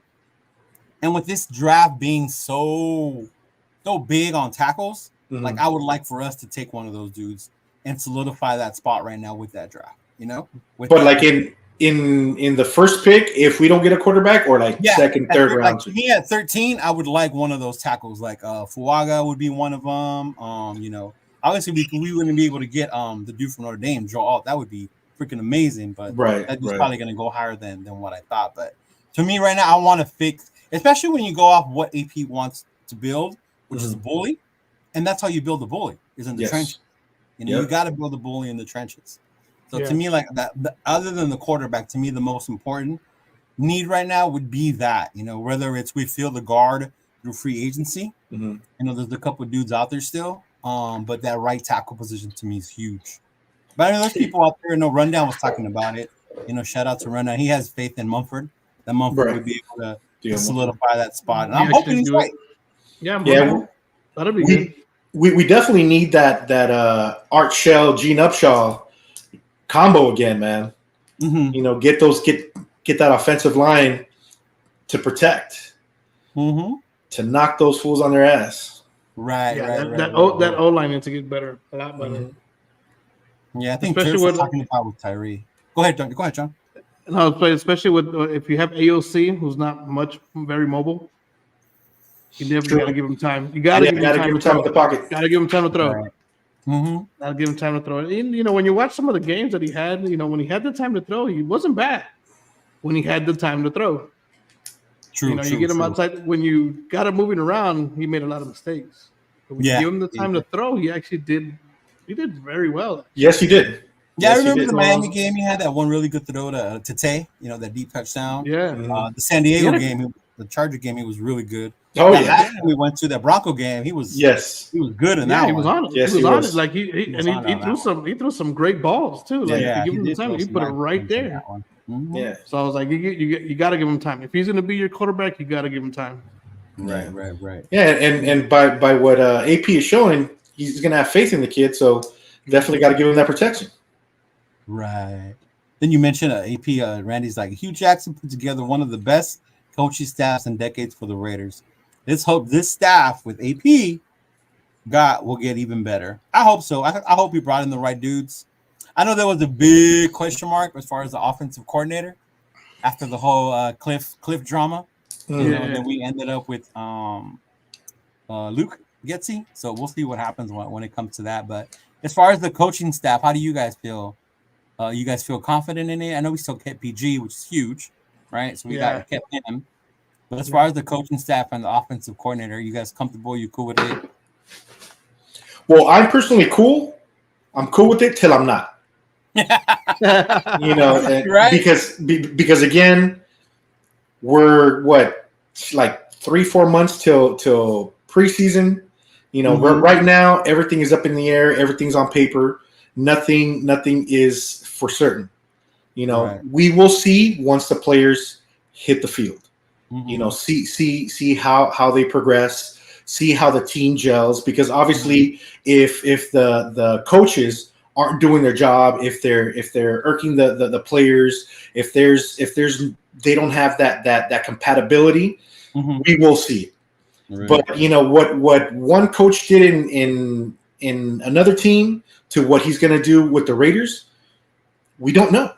D: And with this draft being so big on tackles, like I would like for us to take one of those dudes and solidify that spot right now with that draft,
E: But like in the first pick, if we don't get a quarterback, or second, third round.
D: Like me at 13, I would like one of those tackles. Like Fuaga would be one of them. Obviously we wouldn't be able to get the dude from Notre Dame, Joe Alt. That would be freaking amazing, but that dude's probably going to go higher than what I thought. But to me right now, I want to fix, especially when you go off what AP wants to build, which is a bully, and that's how you build a bully, is in the trenches. You got to build a bully in the trenches. So to me, like that, other than the quarterback, to me the most important need right now would be that, whether it's we fill the guard through free agency. There's a couple of dudes out there still, but that right tackle position to me is huge. But there's people out there. Rundown was talking about it. Shout out to Rundown. He has faith in Mumford. That Mumford would be able to solidify that spot, and I'm hoping he's right.
A: That'll be good.
E: We definitely need that Art Shell, Gene Upshaw combo again, man. Get that offensive line to protect, to knock those fools on their ass.
A: That O line needs to get better, a lot better.
D: Yeah, I think especially with talking about with Tyree. Go ahead, John.
A: No, especially with if you have AOC, who's not very mobile. You definitely got to give him time. You got to give him time
E: with the pocket.
A: Got to give him time to throw.
D: Right.
A: Got to give him time to throw. And, when you watch some of the games that he had, when he had the time to throw, he wasn't bad. When he had the time to throw, you get him outside. When you got him moving around, he made a lot of mistakes. But when you give him the time to throw, he actually did. He did very well.
E: Yes, he did.
D: Yeah, I remember the Miami game. He had that one really good throw to Tay. That deep touchdown.
A: Yeah.
D: The San Diego game, the Charger game, he was really good.
E: Oh yeah,
D: we went to that Bronco game. He was good in that one.
A: He was on it.
E: Yes,
A: he was on it. Like he threw some great balls too. Like
D: he
A: give him the time, he put it right there.
E: Yeah.
A: So I was like, you got to give him time. If he's going to be your quarterback, you got to give him time.
D: Right.
E: Yeah, and by what AP is showing, he's going to have faith in the kid. So definitely got to give him that protection.
D: Right. Then you mentioned AP. Randy's like, Hugh Jackson put together one of the best coaching staffs in decades for the Raiders. Let's hope this staff with AP will get even better. I hope so. I hope he brought in the right dudes. I know there was a big question mark as far as the offensive coordinator after the whole Cliff drama. And then we ended up with Luke Getsy. So we'll see what happens when it comes to that. But as far as the coaching staff, how do you guys feel? You guys feel confident in it? I know we still kept PG, which is huge, right? So we kept him. But as far as the coaching staff and the offensive coordinator, you guys comfortable? You cool with it?
E: Well, I'm personally cool. I'm cool with it till I'm not. Right? Because again, we're like 3-4 months till preseason. Right now everything is up in the air. Everything's on paper. Nothing is for certain. We will see once the players hit the field. See how they progress, see how the team gels, because obviously if the coaches aren't doing their job, if they're irking the players, if there's they don't have that compatibility, we will see it. Right. But you know what one coach did in another team to what he's going to do with the Raiders, we don't know.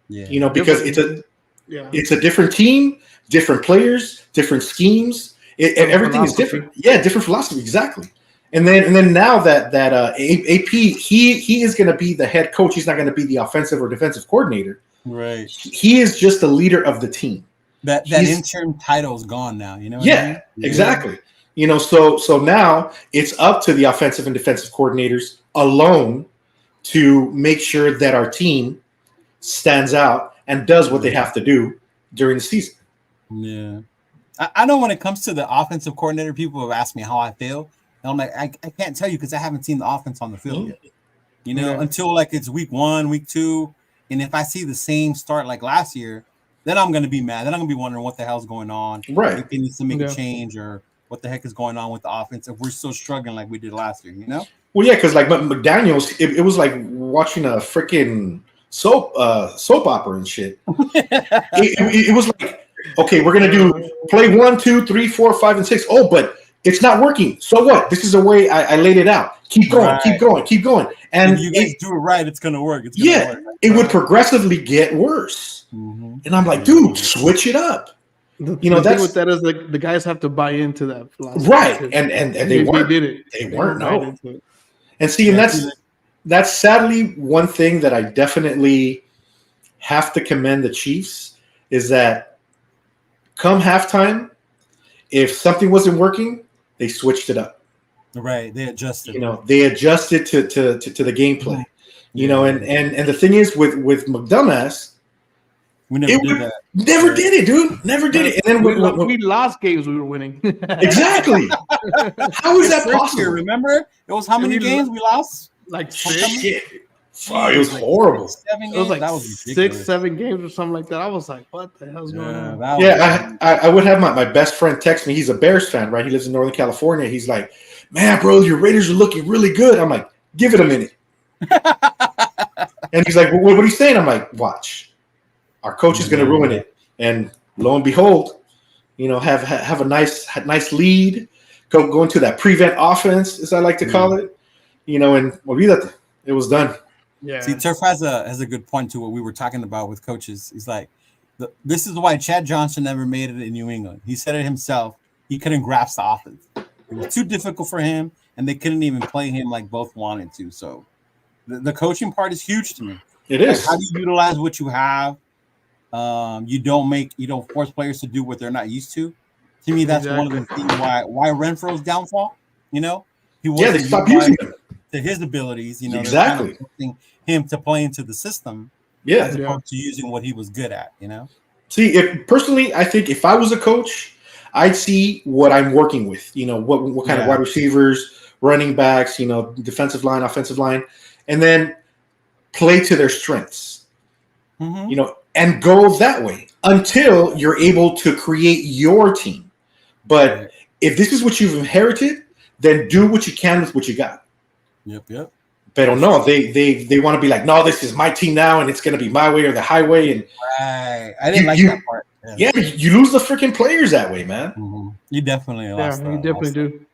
E: Yeah. You know, because it's a different team, different players, different schemes. Everything is different. Yeah, different philosophy, exactly. And then now that AP, he is going to be the head coach. He's not going to be the offensive or defensive coordinator.
D: Right.
E: He is just the leader of the team.
D: That interim title is gone now. You know. What I mean?
E: Exactly. You know, so now it's up to the offensive and defensive coordinators alone to make sure that our team stands out and does what they have to do during the season.
D: Yeah. I know when it comes to the offensive coordinator, people have asked me how I feel. And I'm like, I can't tell you because I haven't seen the offense on the field yet. You know, until like it's week 1, week 2. And if I see the same start like last year, then I'm going to be mad. Then I'm going to be wondering what the hell's going on.
E: Right.
D: If it needs to make a change or what the heck is going on with the offense if we're still struggling like we did last year, you know?
E: Well, yeah, because like McDaniels, it was like watching a freaking soap opera and shit. it was like, okay, we're gonna do play 1, 2, 3, 4, 5, and 6. Oh, but it's not working. So what? This is the way I laid it out. Keep going, keep going, keep going. And
D: if you guys do it right, it's gonna work. It's gonna work.
E: It would progressively get worse. And I'm like, dude, switch it up. You know, that's
A: with that is like the guys have to buy into that philosophy.
E: Right. And they weren't.
A: They did it.
E: They weren't. No. And see, and that's sadly one thing that I definitely have to commend the Chiefs is that come halftime, if something wasn't working, they switched it up.
D: Right. They adjusted.
E: You know, they adjusted to the gameplay. You know, and the thing is with McDumbass,
D: we never did that.
E: Never did it, dude. Never did it. And then
A: when we lost games, we were winning.
E: Exactly. How is that possible?
D: Year, remember? It was how many games we lost?
A: Like 6.
E: Fuck, it was horrible.
D: 7 games?
A: It was like
D: that was
A: 6, 7 games or something like that. I was like, what the hell's going on?
E: I would have my best friend text me. He's a Bears fan, right? He lives in Northern California. He's like, man, bro, your Raiders are looking really good. I'm like, give it a minute. And he's like, well, what are you saying? I'm like, watch. Our coach is going to ruin it. And lo and behold, you know, have a nice lead, go into that prevent offense, as I like to call it, you know, and it was done.
A: Yeah.
D: See, Turf has a good point to what we were talking about with coaches. He's like, this is why Chad Johnson never made it in New England. He said it himself. He couldn't grasp the offense. It was too difficult for him, and they couldn't even play him like both wanted to. So the coaching part is huge to me.
E: It is.
D: How do you utilize what you have? You don't force players to do what they're not used to. To me, that's one of the things why Renfro's downfall. You know,
E: they stopped using him
D: to his abilities. You know,
E: exactly.
D: Kind of him to play into the system.
E: Yeah,
D: as opposed to using what he was good at. You know.
E: See, I think if I was a coach, I'd see what I'm working with. You know, what kind of wide receivers, running backs, you know, defensive line, offensive line, and then play to their strengths. You know. And go that way until you're able to create your team. But if this is what you've inherited, then do what you can with what you got.
D: Yep.
E: They don't know. They want to be like, no, this is my team now, and it's going to be my way or the highway. And
D: right, I didn't like that part.
E: Yeah, you lose the freaking players that way, man.
D: You definitely lost.
A: Yeah, you definitely do.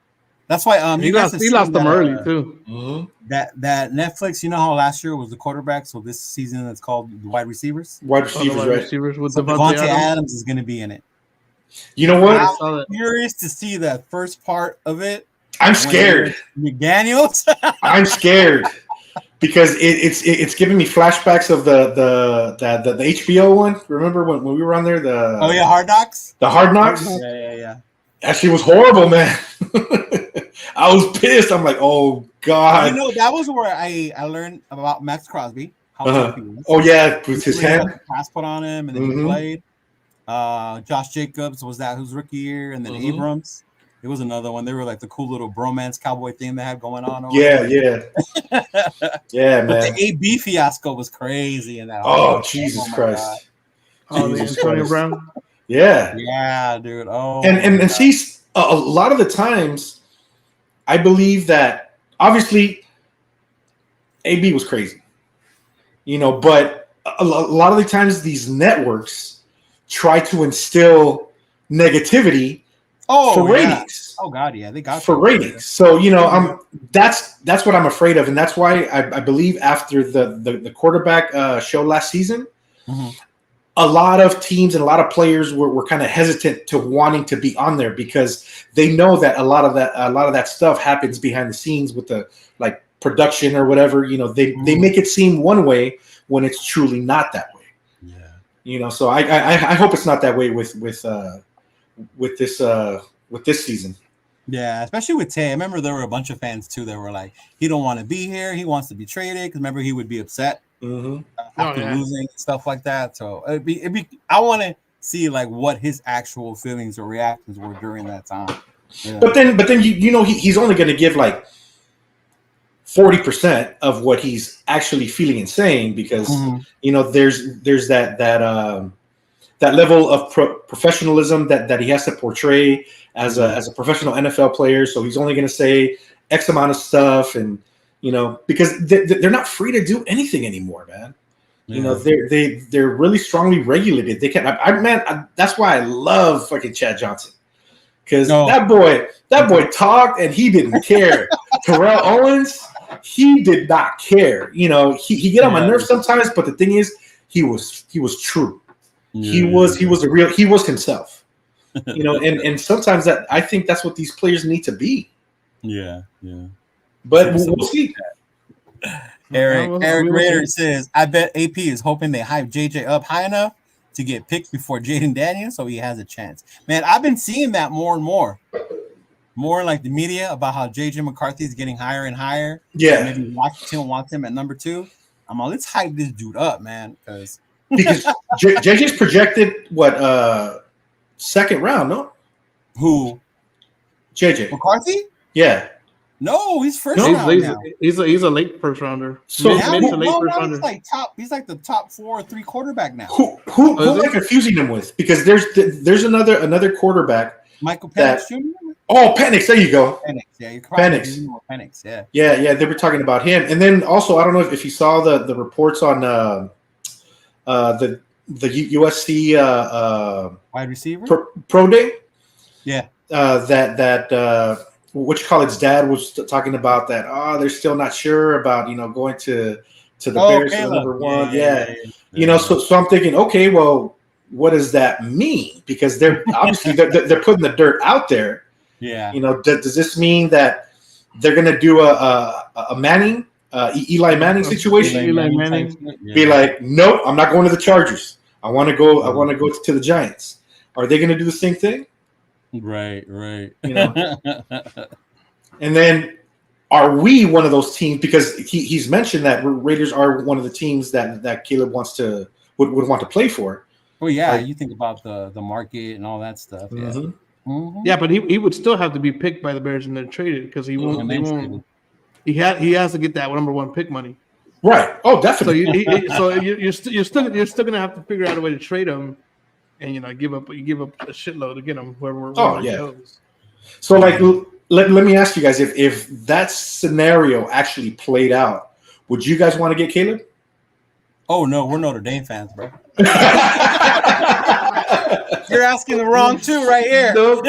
D: That's why
A: he lost them early too.
D: That Netflix, you know how last year was the quarterback, so this season it's called the wide receivers.
E: Wide receivers
A: with
D: Devontae Adams is going to be in it.
E: You know what?
D: I'm curious to see that first part of it.
E: I'm scared.
D: McDaniels.
E: I'm scared because it's giving me flashbacks of the HBO one. Remember when we were on there?
D: Hard Knocks.
E: The Hard Knocks.
D: Yeah.
E: That shit was horrible, man. I was pissed. I'm like, oh god.
D: You know, that was where I learned about Max Crosby.
E: Oh yeah, with his hand.
D: Pass put on him, and then he played. Josh Jacobs was his rookie year, and then Abrams. It was another one. They were like the cool little bromance cowboy thing they had going on.
E: Yeah, man.
D: But the AB fiasco was crazy in that.
E: Oh, Jesus Christ.
A: Oh, Antonio Brown.
E: Yeah,
D: dude. Oh,
E: and see, a lot of the times, I believe that obviously AB was crazy. But a lot of the times these networks try to instill negativity for ratings.
F: Oh God, yeah, they got
E: for ratings. So that's what I'm afraid of, and that's why I believe after the quarterback show last season, a lot of teams and a lot of players were kind of hesitant to wanting to be on there because they know that a lot of that stuff happens behind the scenes with the like production or whatever. They make it seem one way when it's truly not that way. Yeah. So I hope it's not that way with this season.
F: Yeah, especially with Tay. I remember there were a bunch of fans too that were like, he don't want to be here. He wants to be traded because remember he would be upset after losing and stuff like that. So it'd be. I want to see like what his actual feelings or reactions were during that time. Yeah. But
E: then he's only going to give like 40% of what he's actually feeling and saying because there's that level of professionalism that he has to portray as a professional NFL player. So he's only going to say X amount of stuff, and because they're not free to do anything anymore, man. Yeah. They're really strongly regulated. They can't. That's why I love fucking Chad Johnson because that boy talked and he didn't care. Terrell Owens, he did not care. He get on my nerves sometimes, but the thing is, he was true. Yeah. He was himself. And sometimes that I think that's what these players need to be.
F: Yeah.
E: But we'll see.
F: Eric Rader says, I bet AP is hoping they hype JJ up high enough to get picked before Jaden Daniels so he has a chance. Man, I've been seeing that more and more. More like the media about how JJ McCarthy is getting higher and higher.
E: Yeah.
F: Maybe Washington wants him at number 2. I'm like, let's hype this dude up, man. Because
E: JJ's projected second round, no?
F: Who?
E: JJ
F: McCarthy?
E: Yeah.
F: No, he's first round now.
A: He's a late first rounder.
F: So rounder. He's like the top 4 or 3 quarterback now.
E: Who am I confusing him with? Because there's another quarterback.
F: Michael Penix Jr.
E: Oh, Penix, there you go.
F: Penix, yeah, you're correct. Penix, yeah.
E: Yeah, they were talking about him. And then also, I don't know if you saw the reports on the USC
F: wide receiver
E: pro day.
F: Yeah.
E: That College dad was talking about that. They're still not sure about going to the Bears for number 1. Yeah. So I'm thinking, okay, well, what does that mean? Because they're obviously they're putting the dirt out there.
F: Yeah.
E: Does this mean that they're going to do a Manning, Eli Manning situation?
A: Eli Manning.
E: Be like, nope, I'm not going to the Chargers. I want to go to the Giants. Are they going to do the same thing?
F: Right.
E: And then, are we one of those teams? Because he's mentioned that Raiders are one of the teams that Caleb would want to play for.
F: Well, yeah, you think about the market and all that stuff. Yeah.
A: Mm-hmm. Yeah, but he would still have to be picked by the Bears and then traded because he won't. He has to get that number 1 pick money.
E: Right. Oh, definitely.
A: You're still gonna have to figure out a way to trade him, and give up a shitload to get him wherever he goes.
E: So let me ask you guys if that scenario actually played out, would you guys want to get Caleb?
F: Oh no, we're Notre Dame fans, bro. You're asking the wrong 2 right here. No.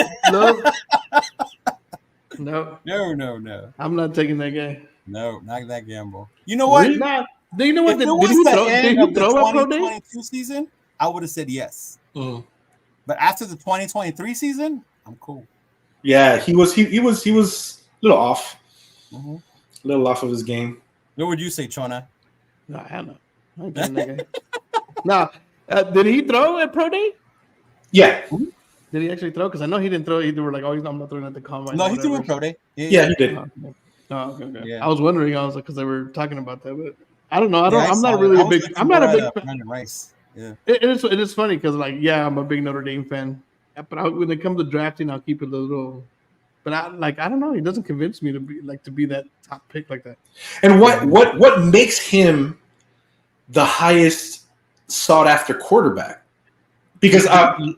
A: I'm not taking that guy.
F: No, not that gamble. You know what?
A: Really? Nah. You know what?
F: Did he throw a pro day? 2022 season, I would have said yes. But after the 2023 season, I'm cool.
E: Yeah, he was a little off. A little off of his game.
F: What would you say, Chona?
A: No, I don't know. I ain't taking that guy. Did he throw at pro day?
E: Yeah.
A: Did he actually throw? Because I know he didn't throw. Either were like, I'm not throwing at the combine.
F: No, he threw at pro day.
E: Yeah, he did.
A: Okay. Yeah. I was wondering. I was like, because they were talking about that, but I don't know. I'm not really a big. I'm not a big fan.
F: Rice. Yeah.
A: It is funny because I'm a big Notre Dame fan, but when it comes to drafting, I'll keep it a little. But I don't know. He doesn't convince me to be that top pick like that.
E: And what makes him the highest sought after quarterback? Because I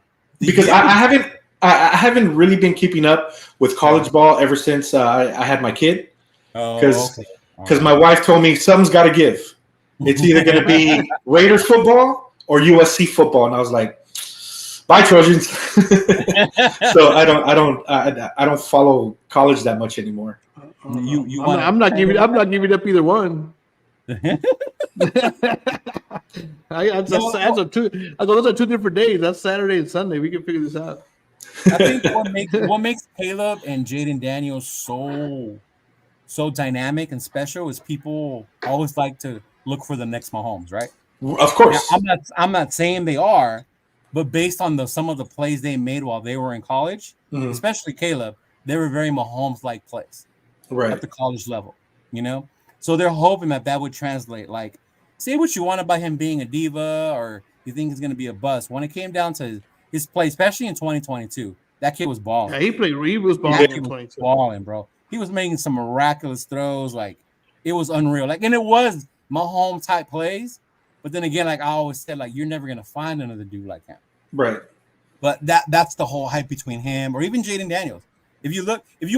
E: haven't really been keeping up with college ball ever since I had my kid. Because because my wife told me something's got to give. It's either going to be Raiders football or USC football, and I was like, "Bye, Trojans." So I don't follow college that much anymore.
A: I'm not giving up either one. Those are two different days. That's Saturday and Sunday. We can figure this out.
F: I think what makes Caleb and Jaden Daniels so dynamic and special is people always like to look for the next Mahomes, right?
E: Of course.
F: Now, I'm not saying they are, but based on some of the plays they made while they were in college, especially Caleb, they were very Mahomes-like plays,
E: right,
F: at the college level, you know. So they're hoping that would translate. Like, say what you want about him being a diva or you think he's going to be a bust. When it came down to his play, especially in 2022, that kid was balling.
A: Yeah, he was balling in 2022.
F: Balling, bro. He was making some miraculous throws. Like, it was unreal. Like, and it was Mahomes type plays. But then again, like I always said, like, you're never going to find another dude like him.
E: Right.
F: But that's the whole hype between him or even Jaden Daniels. If you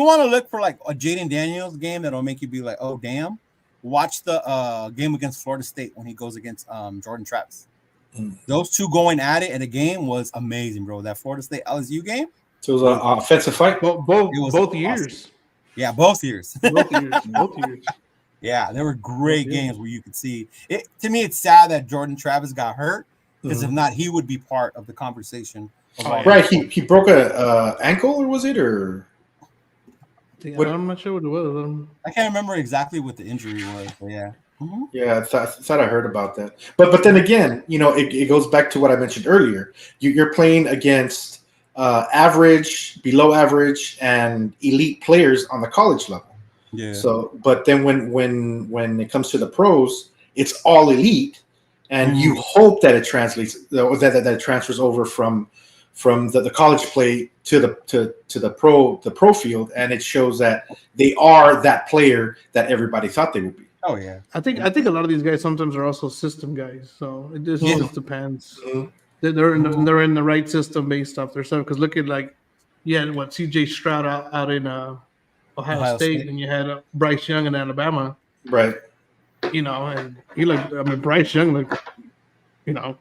F: want to look for like a Jaden Daniels game that'll make you be like, oh, damn. Watch the game against Florida State when he goes against Jordan Travis. Those two going at it in a game was amazing, bro. That Florida State LSU game.
E: So it was an offensive fight.
A: Both years.
F: Awesome. Yeah, both years.
A: Both years.
F: Yeah, there were great games where you could see it. To me, it's sad that Jordan Travis got hurt because if not, he would be part of the conversation.
E: Right, he broke a ankle, or was it, or?
A: I'm not sure what it was.
F: I can't remember exactly what the injury was, but yeah. Mm-hmm.
E: Yeah, I thought I heard about that. But then again, you know, it goes back to what I mentioned earlier. You're playing against average, below average, and elite players on the college level.
F: Yeah.
E: So, but then when it comes to the pros, it's all elite, and you hope that it translates, that it transfers over from the college play to the pro field, and it shows that they are that player that everybody thought they would be.
F: Oh yeah,
A: I think a lot of these guys sometimes are also system guys, so it just depends. They're in the right system based off their stuff. Because look at like you had CJ Stroud out in Ohio State, and you had Bryce Young in Alabama,
E: right?
A: You know, and Bryce Young looked, you know,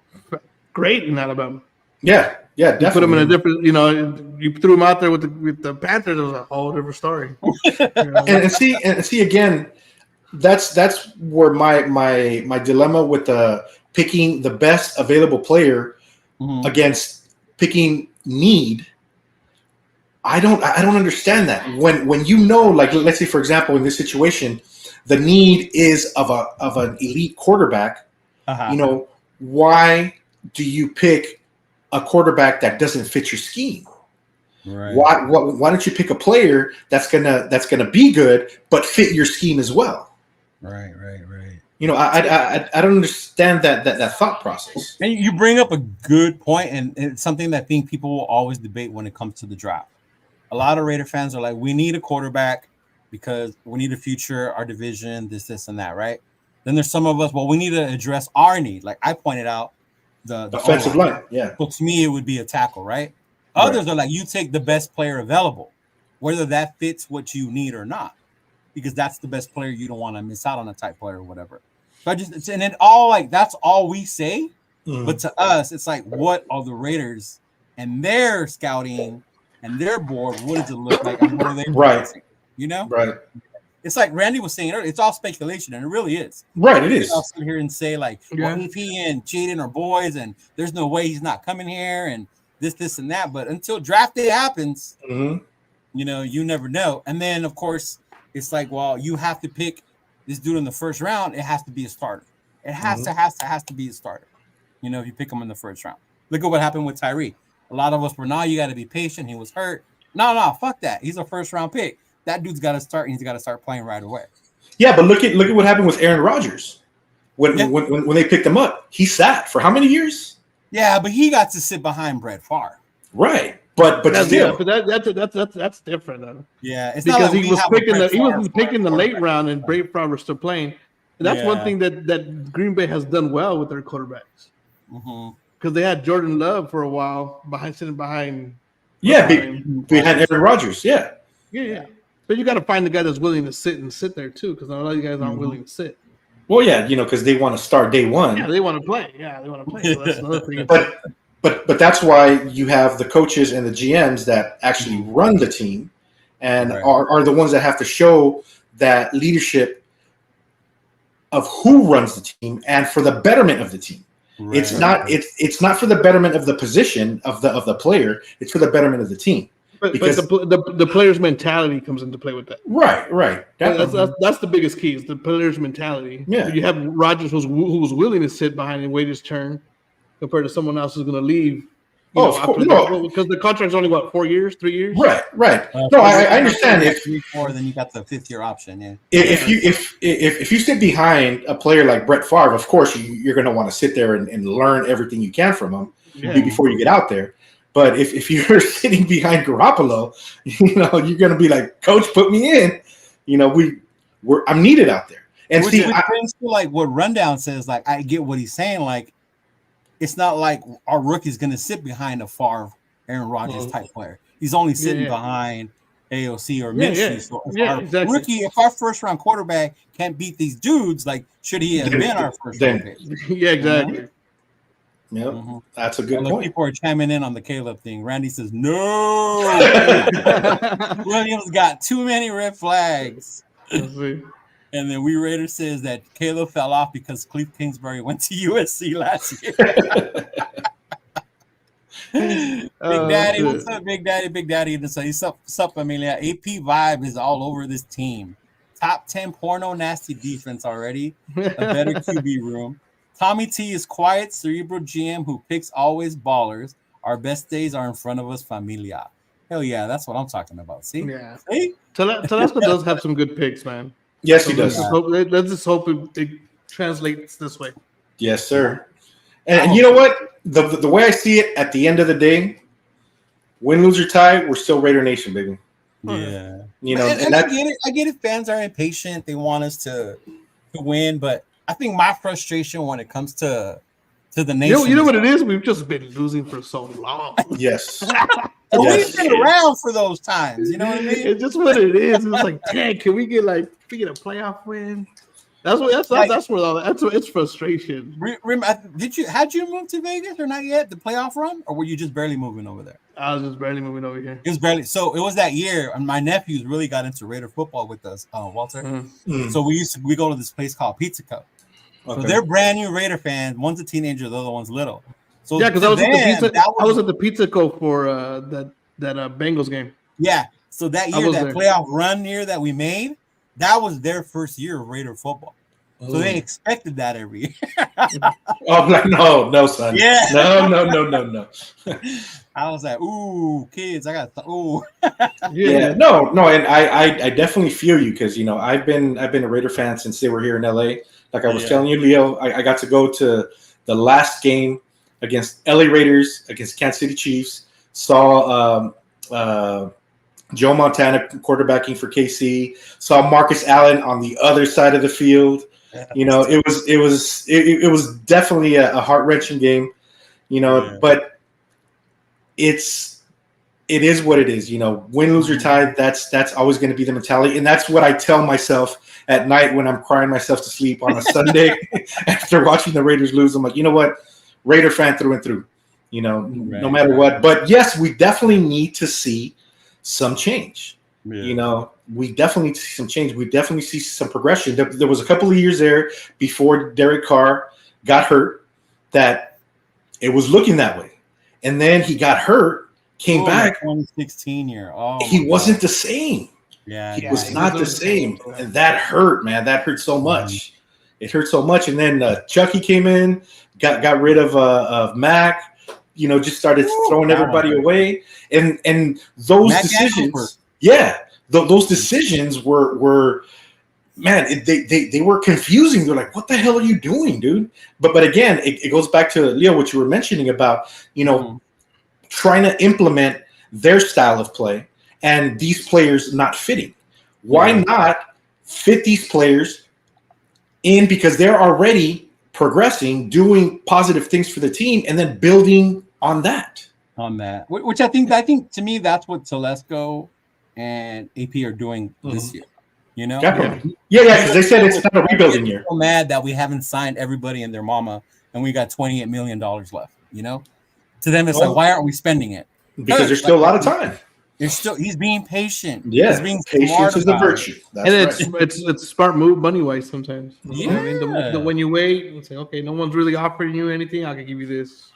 A: great in Alabama.
E: Yeah, definitely.
A: You put him in a different, you know, you threw him out there with the Panthers. It was a whole different story. You know? and see again, that's where my dilemma with picking the best available player against picking need. I don't understand that when you know, like, let's say for example in this situation, the need is of an elite quarterback. You know, why do you pick a quarterback that doesn't fit your scheme?
E: Right. Why don't you pick a player that's gonna be good but fit your scheme as well?
F: Right.
E: You know, I don't understand that thought process.
F: And you bring up a good point, and it's something that I think people will always debate when it comes to the draft. A lot of Raider fans are like, we need a quarterback because we need a future, our division, this, and that, right? Then there's some of us, well, we need to address our need. Like I pointed out, the
E: offensive line, yeah.
F: So to me, it would be a tackle, right? Others are like, you take the best player available, whether that fits what you need or not, because that's the best player. You don't want to miss out on a type player or whatever. So and then all like that's all we say. But to us, it's like, what are the Raiders and their scouting and their board? What does it look like? And what are they practicing? You know,
E: right?
F: It's like Randy was saying earlier, it's all speculation, and it really is.
E: Right, it is.
F: I'll sit here and say like, well, if he and Jaden are boys, and there's no way he's not coming here, and this, and that. But until draft day happens, you know, you never know. And then, of course, it's like, well, you have to pick this dude in the first round. It has to be a starter. It has to be a starter. You know, if you pick him in the first round. Look at what happened with Tyree. A lot of us were, you got to be patient. He was hurt. No, fuck that. He's a first round pick. That dude's got to start, and he's got to start playing right away.
E: Yeah, but look at what happened with Aaron Rodgers when they picked him up. He sat for how many years?
F: Yeah, but he got to sit behind Brett Favre.
E: Right, but still,
A: that's different though.
F: Yeah, it's
A: because
F: not like
A: he was picking the late round, and Brett Favre was still playing. And that's one thing that Green Bay has done well with their quarterbacks, because they had Jordan Love for a while sitting behind.
E: Yeah, behind Aaron Rodgers. Yeah.
A: But you got to find the guy that's willing to sit there too, because a lot of you guys aren't willing to sit.
E: Well, yeah, because they want to start day one.
A: Yeah, they want to play. So that's another thing.
E: But that's why you have the coaches and the GMs that actually run the team, and are the ones that have to show that leadership of who runs the team and for the betterment of the team. Right. It's not for the betterment of the position of the player. It's for the betterment of the team.
A: But the player's mentality comes into play with that.
E: Right.
A: That's the biggest key is the player's mentality. Yeah. You have Rodgers who was willing to sit behind and wait his turn compared to someone else who's going to leave. Because the contract's only 4 years, 3 years. Right.
E: I understand. If
F: 3-4, then you got the 5th-year option. Yeah.
E: If you sit behind a player like Brett Favre, of course you're going to want to sit there and learn everything you can from him before you get out there. But if you're sitting behind Garoppolo, you're going to be like, Coach, put me in. I'm needed out there. And
F: which brings to like what Rundown says. Like I get what he's saying. Like. It's not like our rookie's going to sit behind a Favre, Aaron Rodgers type player. He's only sitting behind AOC or Minshew. So if our first round quarterback can't beat these dudes, like should he have been our first round pick?
A: Yeah, exactly.
E: Yep, that's a good point.
F: People are chiming in on the Caleb thing. Randy says no. Williams got too many red flags. And then Raider says that Caleb fell off because Cliff Kingsbury went to USC last year. Big Daddy, what's up, Big Daddy? Big Daddy, what's up, Familia? AP vibe is all over this team. Top 10 porno nasty defense already. A better QB room. Tommy T is quiet, cerebral GM who picks always ballers. Our best days are in front of us, Familia. Hell yeah, that's what I'm talking about. See?
A: Yeah. See? Telesco does have some good picks, man.
E: Yes, he does.
A: Let's just hope it translates this way.
E: Yes, sir. And you know what? The way I see it, at the end of the day, win, lose, or tie, we're still Raider Nation, baby.
F: Yeah.
E: And
F: I get it. Fans are impatient. They want us to win, but I think my frustration when it comes to the nation.
A: You know what it is? We've just been losing for so long.
E: Yes.
F: We've been around for those times. You know what I mean?
A: It's just what it is. It's like, dang, can we get a playoff win? That's it's frustration.
F: Had you moved to Vegas or not yet? The playoff run, or were you just barely moving over there?
A: I was just barely moving over here.
F: It was barely. So it was that year, and my nephews really got into Raider football with us, Walter. Mm-hmm. So we go to this place called Pizza Co. Okay. So they're brand new Raider fans. One's a teenager, the other one's little. So
A: yeah, because I was at the Pizza Co for that Bengals game.
F: Yeah. So that year, that playoff run year that we made, that was their first year of Raider football. So they expected that every year.
E: No, son.
F: Yeah.
E: No.
F: I was like, ooh, kids, I got ooh.
E: Yeah. No, and I definitely feel you because I've been a Raider fan since they were here in LA. Like I was telling you, Leo, I got to go to the last game against LA Raiders against Kansas City Chiefs. Saw Joe Montana quarterbacking for KC. Saw Marcus Allen on the other side of the field. It was definitely a heart-wrenching game. But it is what it is. Win, lose, or tie. That's always going to be the mentality, and that's what I tell myself at night when I'm crying myself to sleep on a Sunday after watching the Raiders lose. I'm like, you know what, Raider fan through and through. No matter what. But yes, we definitely need to see some change. Yeah. We definitely see some change. We definitely see some progression. There was a couple of years there before Derek Carr got hurt that it was looking that way, and then he got hurt. Came back
F: 2016 year.
E: He wasn't the same.
F: Yeah,
E: he was not the same, and that hurt, man. That hurt so much. It hurt so much, and then Chucky came in, got rid of Mac. Just started throwing everybody away, and those Mac decisions. Those decisions were man. They were confusing. They're like, what the hell are you doing, dude? But again, it goes back to Leo, what you were mentioning about trying to implement their style of play and these players not fitting. Why not fit these players in because they're already progressing, doing positive things for the team, and then building on that.
F: Which I think to me, that's what Telesco and AP are doing this year. You know?
E: Definitely. Yeah, because they said it's not a rebuilding year.
F: So mad that we haven't signed everybody and their mama, and we got $28 million left. You know, to them it's like, why aren't we spending it?
E: Because there's still a lot of time.
F: He's being patient.
E: Yeah,
F: he's being
E: patience is a virtue.
A: And it's a smart move money wise sometimes.
F: Yeah.
A: I mean, when you wait and say, okay, no one's really offering you anything, I can give you this.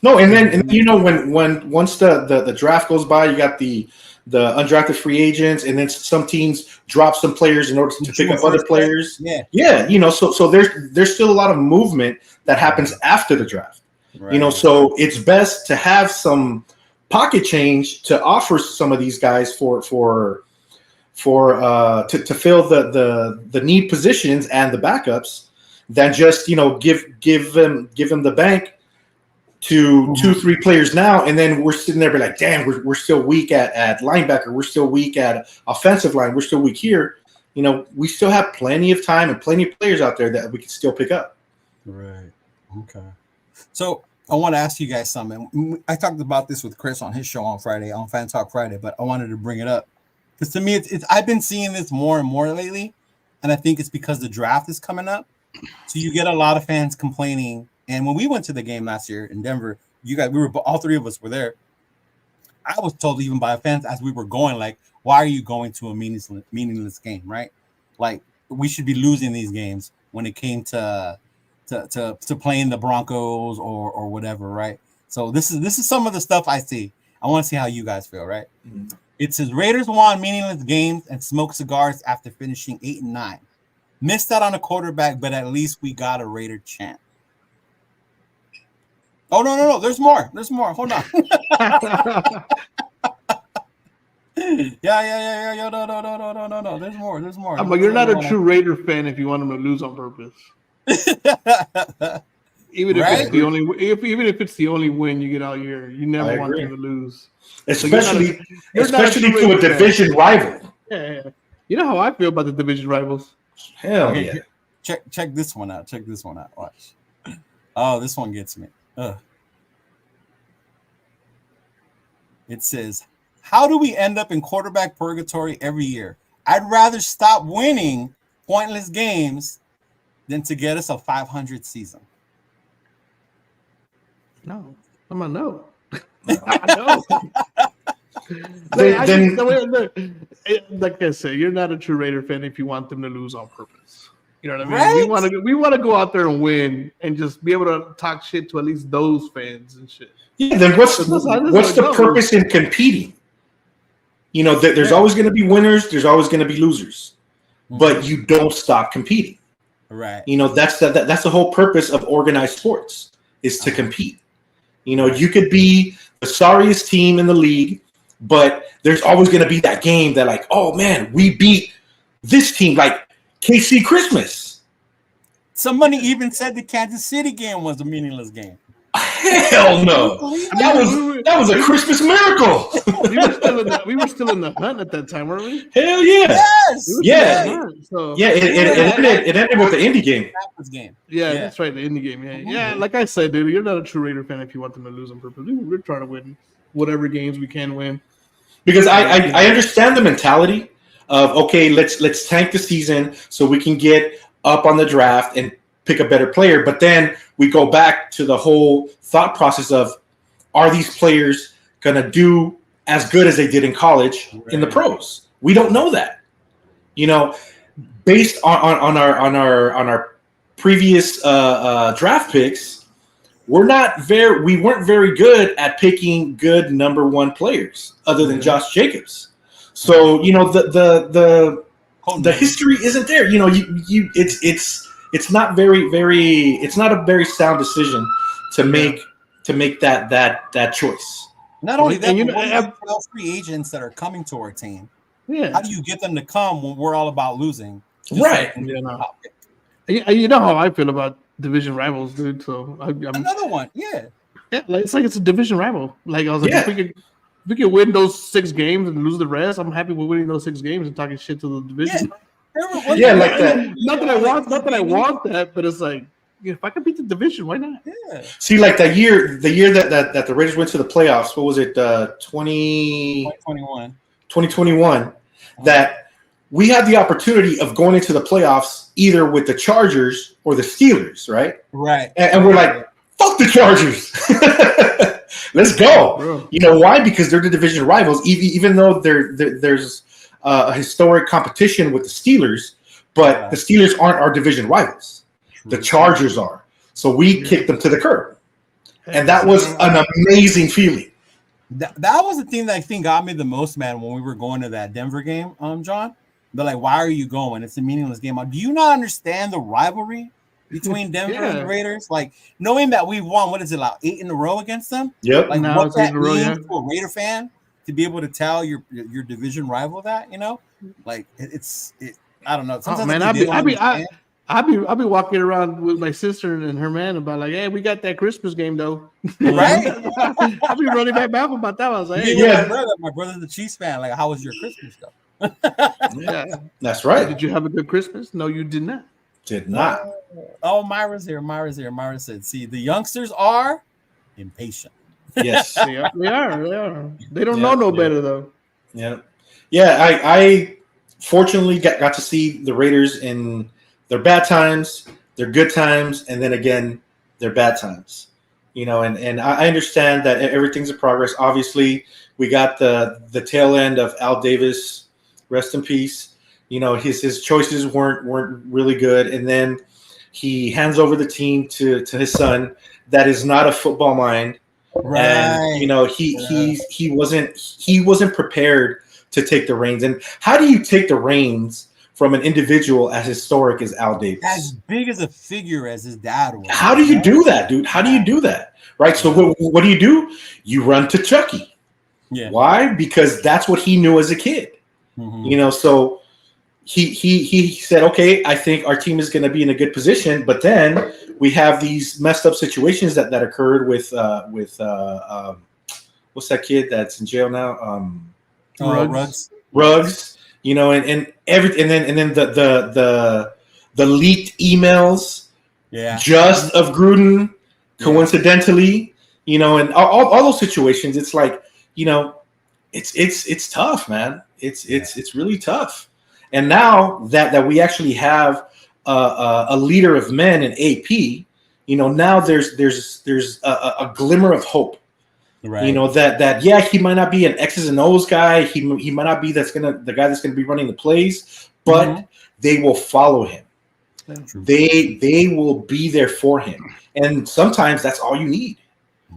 E: No, and then when once the draft goes by, you got the undrafted free agents, and then some teams drop some players in order to pick up other players. Yeah. So there's still a lot of movement that happens after the draft. Right. So it's best to have some pocket change to offer some of these guys to fill the need positions and the backups than just give them the bank to 2-3 players now, and then we're sitting there be like, damn, we're still weak at linebacker, we're still weak at offensive line, we're still weak here. We still have plenty of time and plenty of players out there that we can still pick up.
F: Right. Okay. So I want to ask you guys something. I talked about this with Chris on his show on Friday, on Fan Talk Friday, but I wanted to bring it up because to me, it's I've been seeing this more and more lately, and I think it's because the draft is coming up. So you get a lot of fans complaining. And when we went to the game last year in Denver, all three of us were there. I was told even by fans as we were going, like, why are you going to a meaningless game, right? Like, we should be losing these games when it came to playing the Broncos or whatever, right? So this is some of the stuff I see. I want to see how you guys feel, right? Mm-hmm. It says Raiders won meaningless games and smoked cigars after finishing 8-9. Missed out on a quarterback, but at least we got a Raider champ. Oh no! There's more. Hold on. Yeah. No. There's more.
A: I'm like, you're not a true Raider fan if you want them to lose on purpose. Even if it's the only win you get all year, you never want them to lose.
E: Especially to a division rival.
A: Yeah. You know how I feel about the division rivals.
E: Hell yeah.
F: Check this one out. Watch. Oh, this one gets me. It says, how do we end up in quarterback purgatory every year? I'd rather stop winning pointless games than to get us a 500 season.
A: No. I'm a no. I know. Like I said, you're not a true Raider fan if you want them to lose on purpose. You know what I mean?
F: Right?
A: We want to go out there and win and just be able to talk shit to at least those fans and shit.
E: Yeah, then what's the purpose in competing? There's always going to be winners. There's always going to be losers, but you don't stop competing.
F: Right.
E: That's the whole purpose of organized sports is to compete. You could be the sorriest team in the league, but there's always going to be that game that like, oh man, we beat this team, like KC Christmas.
F: Somebody even said the Kansas City game was a meaningless game.
E: Hell no! That was a Christmas miracle.
A: we were still in the hunt at that time, weren't we?
E: Hell yeah!
F: Yes.
E: Yeah. It ended with the Indy game.
A: Yeah, that's right. The Indy game. Yeah. Like I said, dude, you're not a true Raider fan if you want them to lose on purpose. We're trying to win whatever games we can win.
E: Because I understand the mentality of okay, let's tank the season so we can get up on the draft and pick a better player, but then we go back to the whole thought process of are these players going to do as good as they did in college in the pros? We don't know that. Based on our previous draft picks, we weren't very good at picking good number one players other than Josh Jacobs. So, the history isn't there. It's not it's not a very sound decision to make that choice.
F: Not only that, but have free agents that are coming to our team. Yeah. How do you get them to come when we're all about losing?
E: Right.
A: You know how I feel about division rivals, dude. So I'm
F: another one. Yeah.
A: Yeah, it's like it's a division rival. Like I was like, if we could win those 6 games and lose the rest, I'm happy with winning those 6 games and talking shit to the division.
E: Yeah, like that.
A: Not that I want that, but it's like if I can beat the division, why not?
F: Yeah.
E: See, like the year that the Raiders went to the playoffs. What was it? 2021. that we had the opportunity of going into the playoffs either with the Chargers or the Steelers, right?
F: Right.
E: And we're like, fuck the Chargers. Let's go. Bro. You know why? Because they're the division rivals, even though there's a historic competition with the Steelers, but the Steelers aren't our division rivals. The Chargers are. So we kicked them to the curb. And that was an amazing feeling.
F: That was the thing that I think got me the most, man, when we were going to that Denver game, John. They're like, why are you going? It's a meaningless game. Do you not understand the rivalry between Denver and the Raiders? Like, knowing that we've won, what is it, like 8 in a row against them?
E: Yep.
F: Like, what that means to a Raider fan to be able to tell your division rival that, you know? Like, I don't know. Sometimes
A: I'll be walking around with my sister and her man about like, hey, we got that Christmas game though,
F: right?
A: I'll be running back mouth about that. I was like, hey,
F: my brother's a Chiefs fan. Like, how was your Christmas though?
E: Yeah, that's right.
A: Did you have a good Christmas? No, you did not.
E: Did not.
F: Oh, Myra's here. Myra said, "See, the youngsters are impatient."
E: Yes,
A: they are. They don't know no better though.
E: Yeah. I fortunately got to see the Raiders in their bad times, their good times, and then again their bad times. You know, and I understand that everything's a progress. Obviously, we got the tail end of Al Davis, rest in peace. You know, his choices weren't really good, and then he hands over the team to his son that is not a football mind.
F: Right.
E: And you know, he wasn't prepared to take the reins. And how do you take the reins from an individual as historic as Al Davis?
F: As big as a figure as his dad was.
E: How do you do that, dude? How do you do that? Right? So what do? You run to Chucky.
F: Yeah.
E: Why? Because that's what he knew as a kid. Mm-hmm. You know, so he said, okay, I think our team is going to be in a good position, but then we have these messed up situations that occurred with what's that kid that's in jail now? Ruggs. You know, and then the leaked emails, just of Gruden, coincidentally, you know, and all those situations. It's like, you know, it's tough, man. It's really tough. And now that we actually have a leader of men in AP, you know, now there's a glimmer of hope. Right. You know, that he might not be an X's and O's guy. He might not be the guy that's gonna be running the plays, but they will follow him. They will be there for him. And sometimes that's all you need.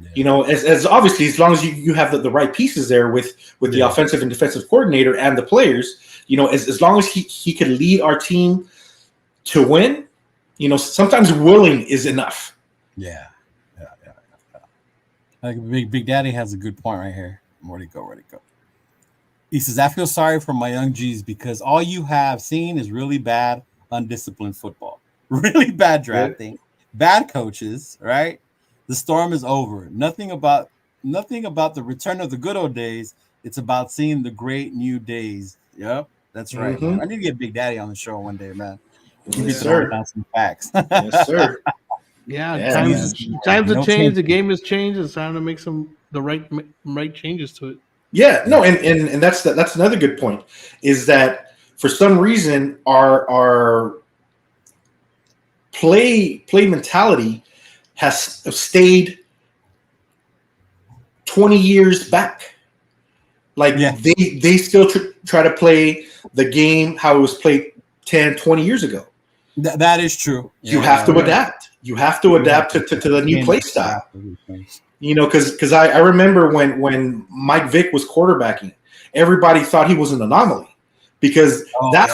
E: Yeah. You know, as obviously as long as you have the right pieces there with the offensive and defensive coordinator and the players, you know, as long as he can lead our team to win, you know, sometimes willing is enough.
F: Yeah. Like Big Daddy has a good point right here. Where'd it go? He says, I feel sorry for my young G's because all you have seen is really bad, undisciplined football, really bad drafting, bad coaches, right? The storm is over. Nothing about the return of the good old days. It's about seeing the great new days. Yep, that's right. Mm-hmm. I need to get Big Daddy on the show one day, man.
E: Yes, sir.
F: Down some facts.
E: Yes, sir.
A: Yeah, times have changed. The game has changed. It's time to make the right changes to it.
E: Yeah, no, and that's another good point. Is that for some reason our play mentality has stayed 20 years back. Like they still try to play the game how it was played 10, 20 years ago.
F: That is true.
E: You have to adapt. You have to adapt to the new play style. You know, because I remember when Mike Vick was quarterbacking, everybody thought he was an anomaly because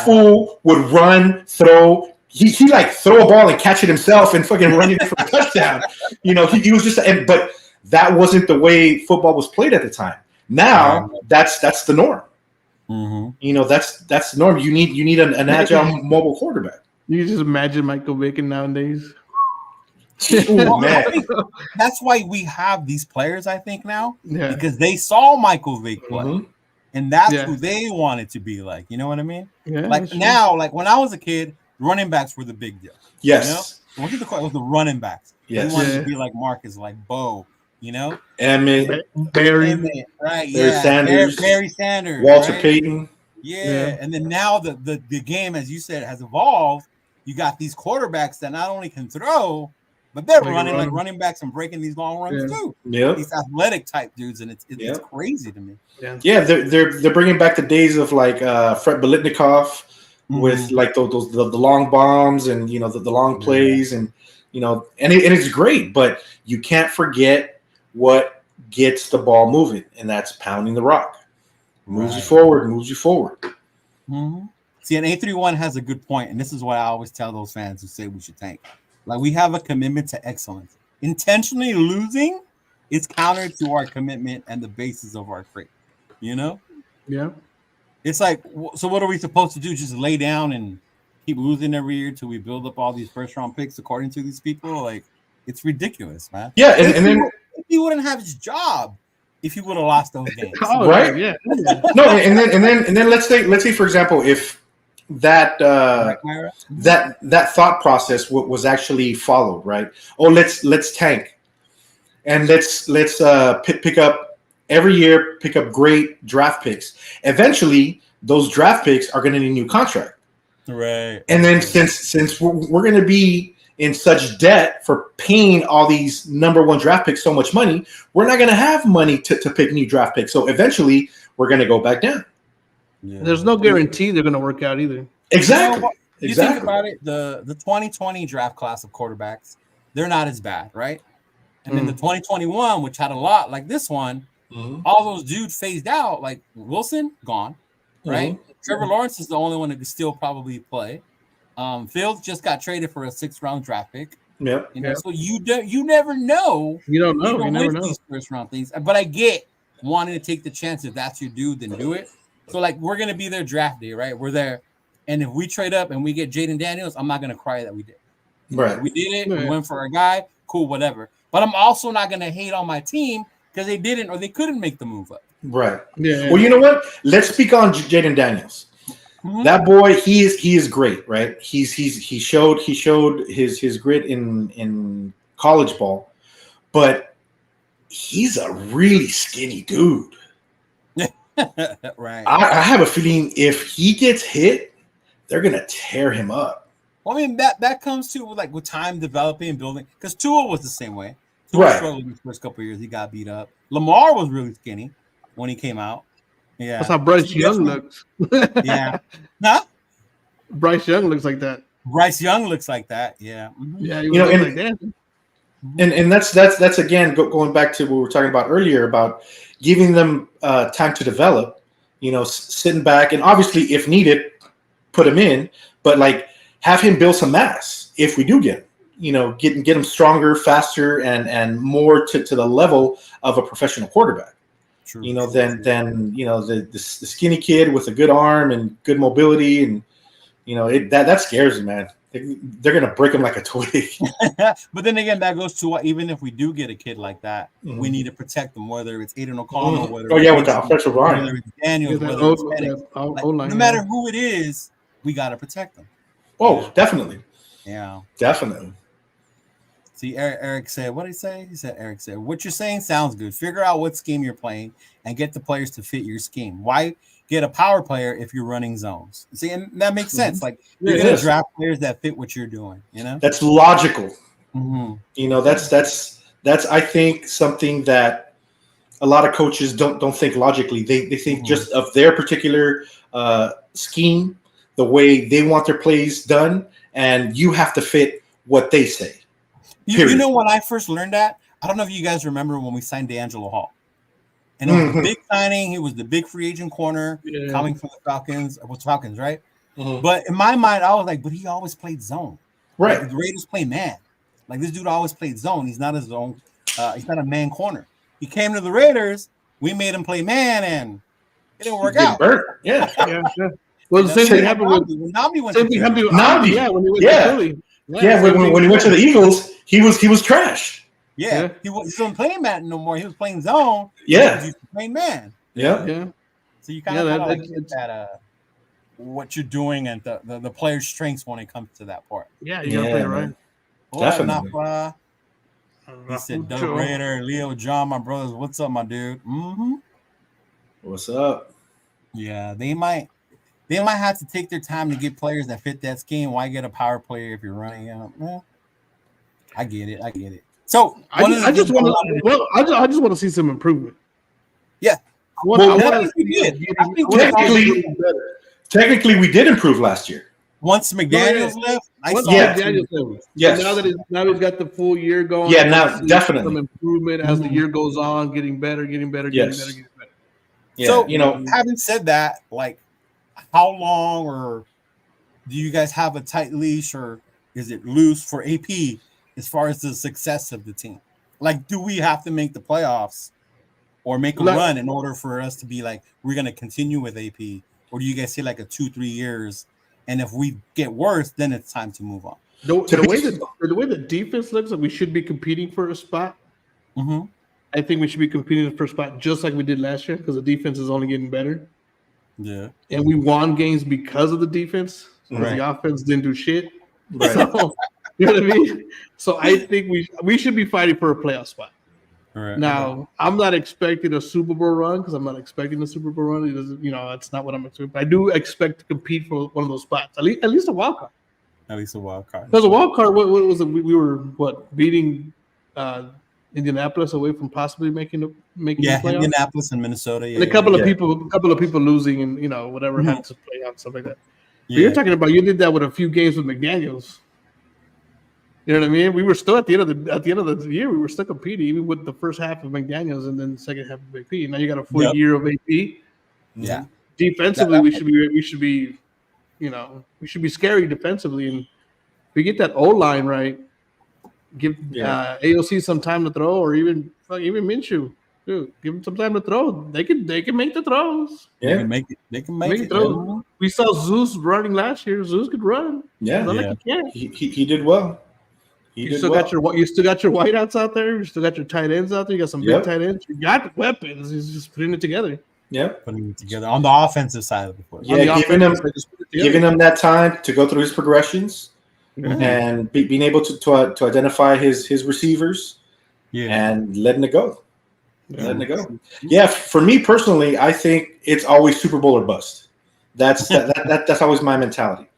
E: fool would run, throw. He like throw a ball and catch it himself and fucking run it for a touchdown. You know, he was just but that wasn't the way football was played at the time. Now that's the norm. Mm-hmm. You know, that's the norm. You need an agile mobile quarterback.
A: You just imagine Michael Vick nowadays.
F: Ooh, man. That's why we have these players, I think, now, because they saw Michael Vick play, and that's who they wanted to be like. You know what I mean? Yeah, like now, like when I was a kid, running backs were the big deal.
E: Yes,
F: you know? It was the running backs.
E: Yes,
F: we wanted to be like Marcus, like Bo. You know,
E: Emmett,
A: Barry,
F: right?
E: Barry Sanders,
F: Barry Sanders,
E: Walter Payton.
F: Yeah. And then now the game, as you said, has evolved. You got these quarterbacks that not only can throw, but they're running like running backs and breaking these long runs too.
E: Yeah,
F: these athletic type dudes, and it's crazy to me.
E: Yeah, they're bringing back the days of like Fred Biletnikoff with like the long bombs and the long plays and and it's great, but you can't forget what gets the ball moving, and that's pounding the rock. Moves you forward.
F: Mm-hmm. See, an 831 has a good point, and this is what I always tell those fans who say we should tank. Like, we have a commitment to excellence. Intentionally losing is counter to our commitment and the basis of our crate.
A: Yeah.
F: It's like, so what are we supposed to do? Just lay down and keep losing every year till we build up all these first-round picks according to these people? Like, it's ridiculous, man.
E: Yeah, and then
F: he wouldn't have his job if he would have lost those games.
E: Right? Yeah. No, and then let's say for example, if that thought process was actually followed, right? Oh, let's tank, and let's pick up every year, pick up great draft picks. Eventually, those draft picks are going to need a new contract,
F: right?
E: And then since we're going to be in such debt for paying all these number one draft picks so much money, we're not going to have money to pick new draft picks. So eventually, we're going to go back down.
A: Yeah. There's no guarantee they're going to work out either.
E: Exactly.
F: You think about it, the 2020 draft class of quarterbacks, they're not as bad, right? And then the 2021, which had a lot like this one, all those dudes phased out. Like Wilson, gone, right? Trevor Lawrence is the only one that could still probably play. Fields just got traded for a 6th-round draft pick.
E: Yep.
F: So you never know.
A: You don't know. You never know
F: these first-round things. But I get wanting to take the chance. If that's your dude, then do it. So like we're gonna be there draft day, right? We're there, and if we trade up and we get Jaden Daniels, I'm not gonna cry that we did.
E: Right.
F: We did it. We went for a guy. Cool, whatever. But I'm also not gonna hate on my team because they didn't or they couldn't make the move up.
E: Right. Yeah. Well, you know what? Let's speak on Jaden Daniels. That boy, he is great, right? He showed his grit in college ball, but he's a really skinny dude.
F: Right.
E: I have a feeling if he gets hit, they're gonna tear him up.
F: Well, I mean that comes to with time developing and building, because Tua was the same way. Tua struggled in his first couple of years. He got beat up. Lamar was really skinny when he came out. Yeah,
A: that's how Bryce Young looks.
F: Yeah, huh?
A: Bryce Young looks like that.
F: Bryce Young looks like that. Yeah,
A: yeah. He was like that.
E: And that's again going back to what we were talking about earlier about giving them time to develop. Sitting back and obviously, if needed, put him in, but like have him build some mass if we do get him. Get him stronger, faster, and more to the level of a professional quarterback. True. Than the skinny kid with a good arm and good mobility, and that scares me, man. They're gonna break him like a twig.
F: But then again, that goes to what, even if we do get a kid like that, we need to protect them, whether it's Aiden O'Connell, whether
E: with the offensive line,
F: whether it's Daniels, whether it's Penix. No matter who it is, we gotta protect them.
E: Oh, definitely.
F: Yeah,
E: definitely.
F: See, Eric said, what did he say? Eric said, what you're saying sounds good. Figure out what scheme you're playing and get the players to fit your scheme. Why get a power player if you're running zones? See, and that makes sense. Like, you're going to draft players that fit what you're doing, That's
E: logical. That's I think something that a lot of coaches don't think logically. They think just of their particular scheme, the way they want their plays done, and you have to fit what they say.
F: You know, when I first learned that, I don't know if you guys remember when we signed D'Angelo Hall. And it was a big signing. He was the big free agent corner coming from the Falcons, right? But in my mind, I was like, but he always played zone.
E: Right.
F: Like, the Raiders play man. Like, this dude always played zone. He's not a zone. He's not a man corner. He came to the Raiders. We made him play man, and it didn't work out.
E: Yeah.
A: Well, the same thing happened with Nobby. Yeah, when he went to Philly.
E: Yeah, when he went to the Eagles, he was trash.
F: Yeah. He wasn't playing man no more. He was playing zone.
E: Yeah,
F: he was playing man.
E: Yeah.
F: So you kind of get that what you're doing and the player's strengths when it comes to that part.
A: Yeah, you gotta play it right.
E: Definitely.
F: He said, Doug Raider, Leo John, my brothers. What's up, my dude?
E: What's up?
F: Yeah, they might. they might have to take their time to get players that fit that scheme. Why get a power player if you're running out? Well, I get it. So
A: I just want to see some improvement.
F: Yeah.
E: Technically, we did improve last year.
F: Once McDaniels left,
E: Yes.
A: Now he's got the full year going.
E: Yeah, now definitely
A: some improvement as the year goes on, getting better.
E: Yeah,
F: so having said that, like, how long, or do you guys have a tight leash, or is it loose for AP as far as the success of the team? Like, do we have to make the playoffs or make a run in order for us to be like, we're going to continue with AP? Or do you guys say like a 2-3 years? And if we get worse, then it's time to move on.
A: The way the defense looks, like we should be competing for a spot.
F: Mm-hmm.
A: I think we should be competing for a spot just like we did last year, because the defense is only getting better.
F: Yeah.
A: And we won games because of the defense.
E: Right.
A: The offense didn't do shit.
E: Right.
A: So, you know what I mean? So I think we should be fighting for a playoff spot.
F: Right.
A: Now, I'm not expecting a Super Bowl run, because I'm not expecting a Super Bowl run. It doesn't, that's not what I'm expecting. But I do expect to compete for one of those spots, at least a wild card.
F: At least a wild card.
A: Because a wild card, what was it? We were beating Indianapolis away from possibly making the playoffs?
F: Indianapolis and Minnesota. Yeah,
A: and a couple of people losing, and whatever happened to playoffs, stuff like that. But you're talking about, you did that with a few games with McDaniels. You know what I mean? We were still at the end of the year, we were still competing, even with the first half of McDaniels and then the second half of AP. Now you got a full year of AP.
F: Yeah.
A: Defensively, we should be scary defensively, and if we get that O line right, give AOC some time to throw, or even Minshew. Dude, give them some time to throw. They can make the throws.
F: Yeah, they can make it.
A: Throws. We saw Zeus running last year. Zeus could run.
E: Yeah,
A: like he can't.
E: He did well.
A: You still got your wideouts out there. You still got your tight ends out there. You got some big tight ends. You got weapons. He's just putting it together.
E: Yeah,
F: putting it together on the offensive side of the foot.
E: Yeah, giving him that time to go through his progressions, and being able to identify his receivers, and letting it go. Yeah, for me personally, I think it's always Super Bowl or bust. That's always my mentality.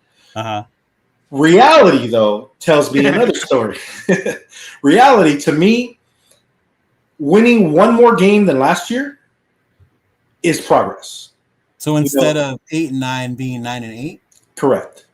E: Reality, though, tells me another story. Reality, to me, winning one more game than last year is progress.
F: So instead of 8-9 being 9-8?
E: Correct.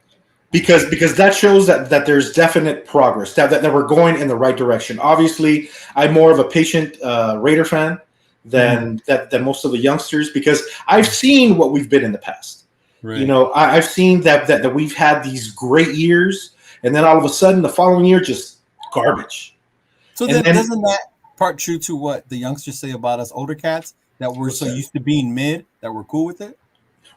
E: Because that shows that there's definite progress, that we're going in the right direction. Obviously, I'm more of a patient Raider fan than most of the youngsters, because I've seen what we've been in the past. Right. I've seen that we've had these great years, and then all of a sudden the following year, just garbage.
F: So then doesn't that part true to what the youngsters say about us older cats, that we're used to being mid that we're cool with it?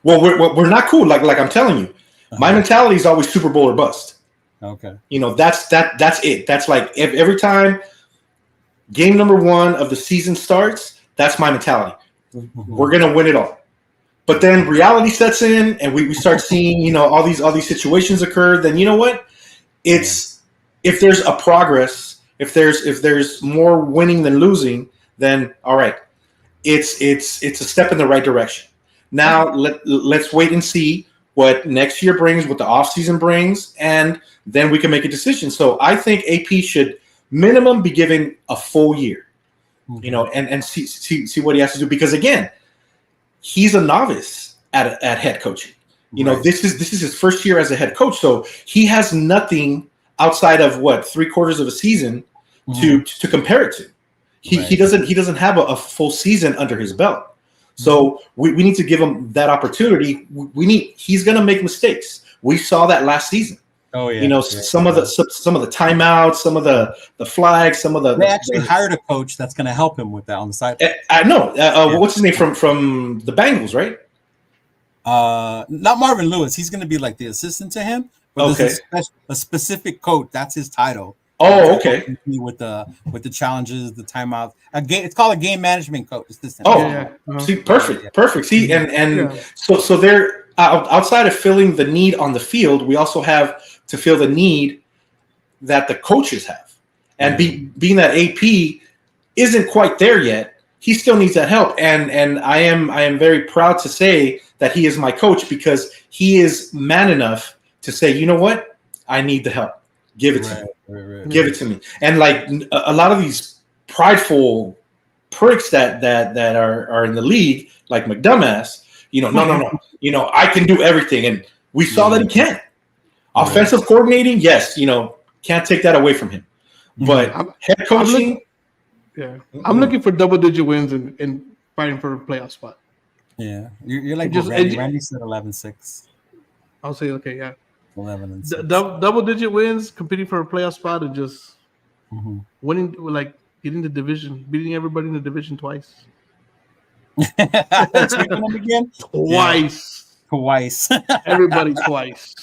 E: Well, we're not cool. Like I'm telling you, my mentality is always Super Bowl or bust.
F: Okay.
E: That's it. That's like every time game number 1 of the season starts, that's my mentality. We're gonna win it all. But then reality sets in, and we start seeing, all these situations occur. Then you know what? It's if there's a progress, if there's more winning than losing, then all right, it's a step in the right direction. Now let's wait and see what next year brings, what the offseason brings, and then we can make a decision. So I think AP should minimum be given a full year, and see what he has to do, because again, he's a novice at head coaching. This is his first year as a head coach, so he has nothing outside of 3/4 of a season to compare it to. He doesn't have a full season under his belt. So we need to give him that opportunity. He's going to make mistakes. We saw that last season.
F: Oh yeah.
E: Some of the timeouts, some of the flags, some of the.
F: They actually hired a coach that's going to help him with that on the side.
E: I know. What's his name from the Bengals, right?
F: Not Marvin Lewis. He's going to be like the assistant to him. But there's a specific coach. That's his title.
E: Oh, okay.
F: With the challenges, the timeouts. It's called a game management coach. Assistant.
E: See, perfect. See, so they're outside of filling the need on the field, we also have to fill the need that the coaches have. And being that AP isn't quite there yet, he still needs that help. And I am very proud to say that he is my coach because he is man enough to say, you know what, I need the help. Give it to me. Give it to me. And like a lot of these prideful pricks that are in the league, like McDumbass, no, I can do everything, and we saw that he can. Offensive coordinating, yes, can't take that away from him. But head coaching,
A: I'm looking for double-digit wins and fighting for a playoff spot.
F: Yeah, you're like just Randy said 11-6.
A: I'll say
F: 11-6.
A: Double-digit wins, competing for a playoff spot, and just winning, like getting the division, beating everybody in the division twice.
F: Sweeping them again?
A: Twice. Everybody twice.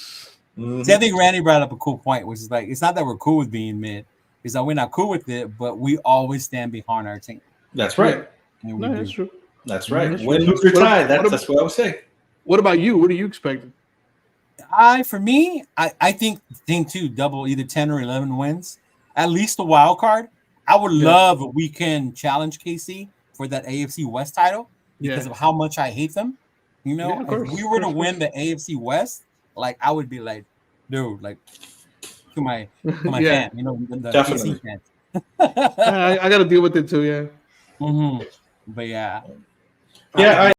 F: See, I think Randy brought up a cool point, which is like, it's not that we're cool with being mid. It's that we're not cool with it, but we always stand behind our team.
E: That's right.
A: That's true.
E: That's right. Win, lose, or tie. That's what I would say.
A: What about you? What are you expecting?
F: For me, I think thing too, double either 10 or 11 wins. At least a wild card. I would love if we can challenge KC for that AFC West title because of how much I hate them. If we were to win the AFC West, like I would be like, dude, like to my fan, the
E: definitely.
F: KC fans.
A: I got to deal with it too,
F: But yeah.
E: Yeah,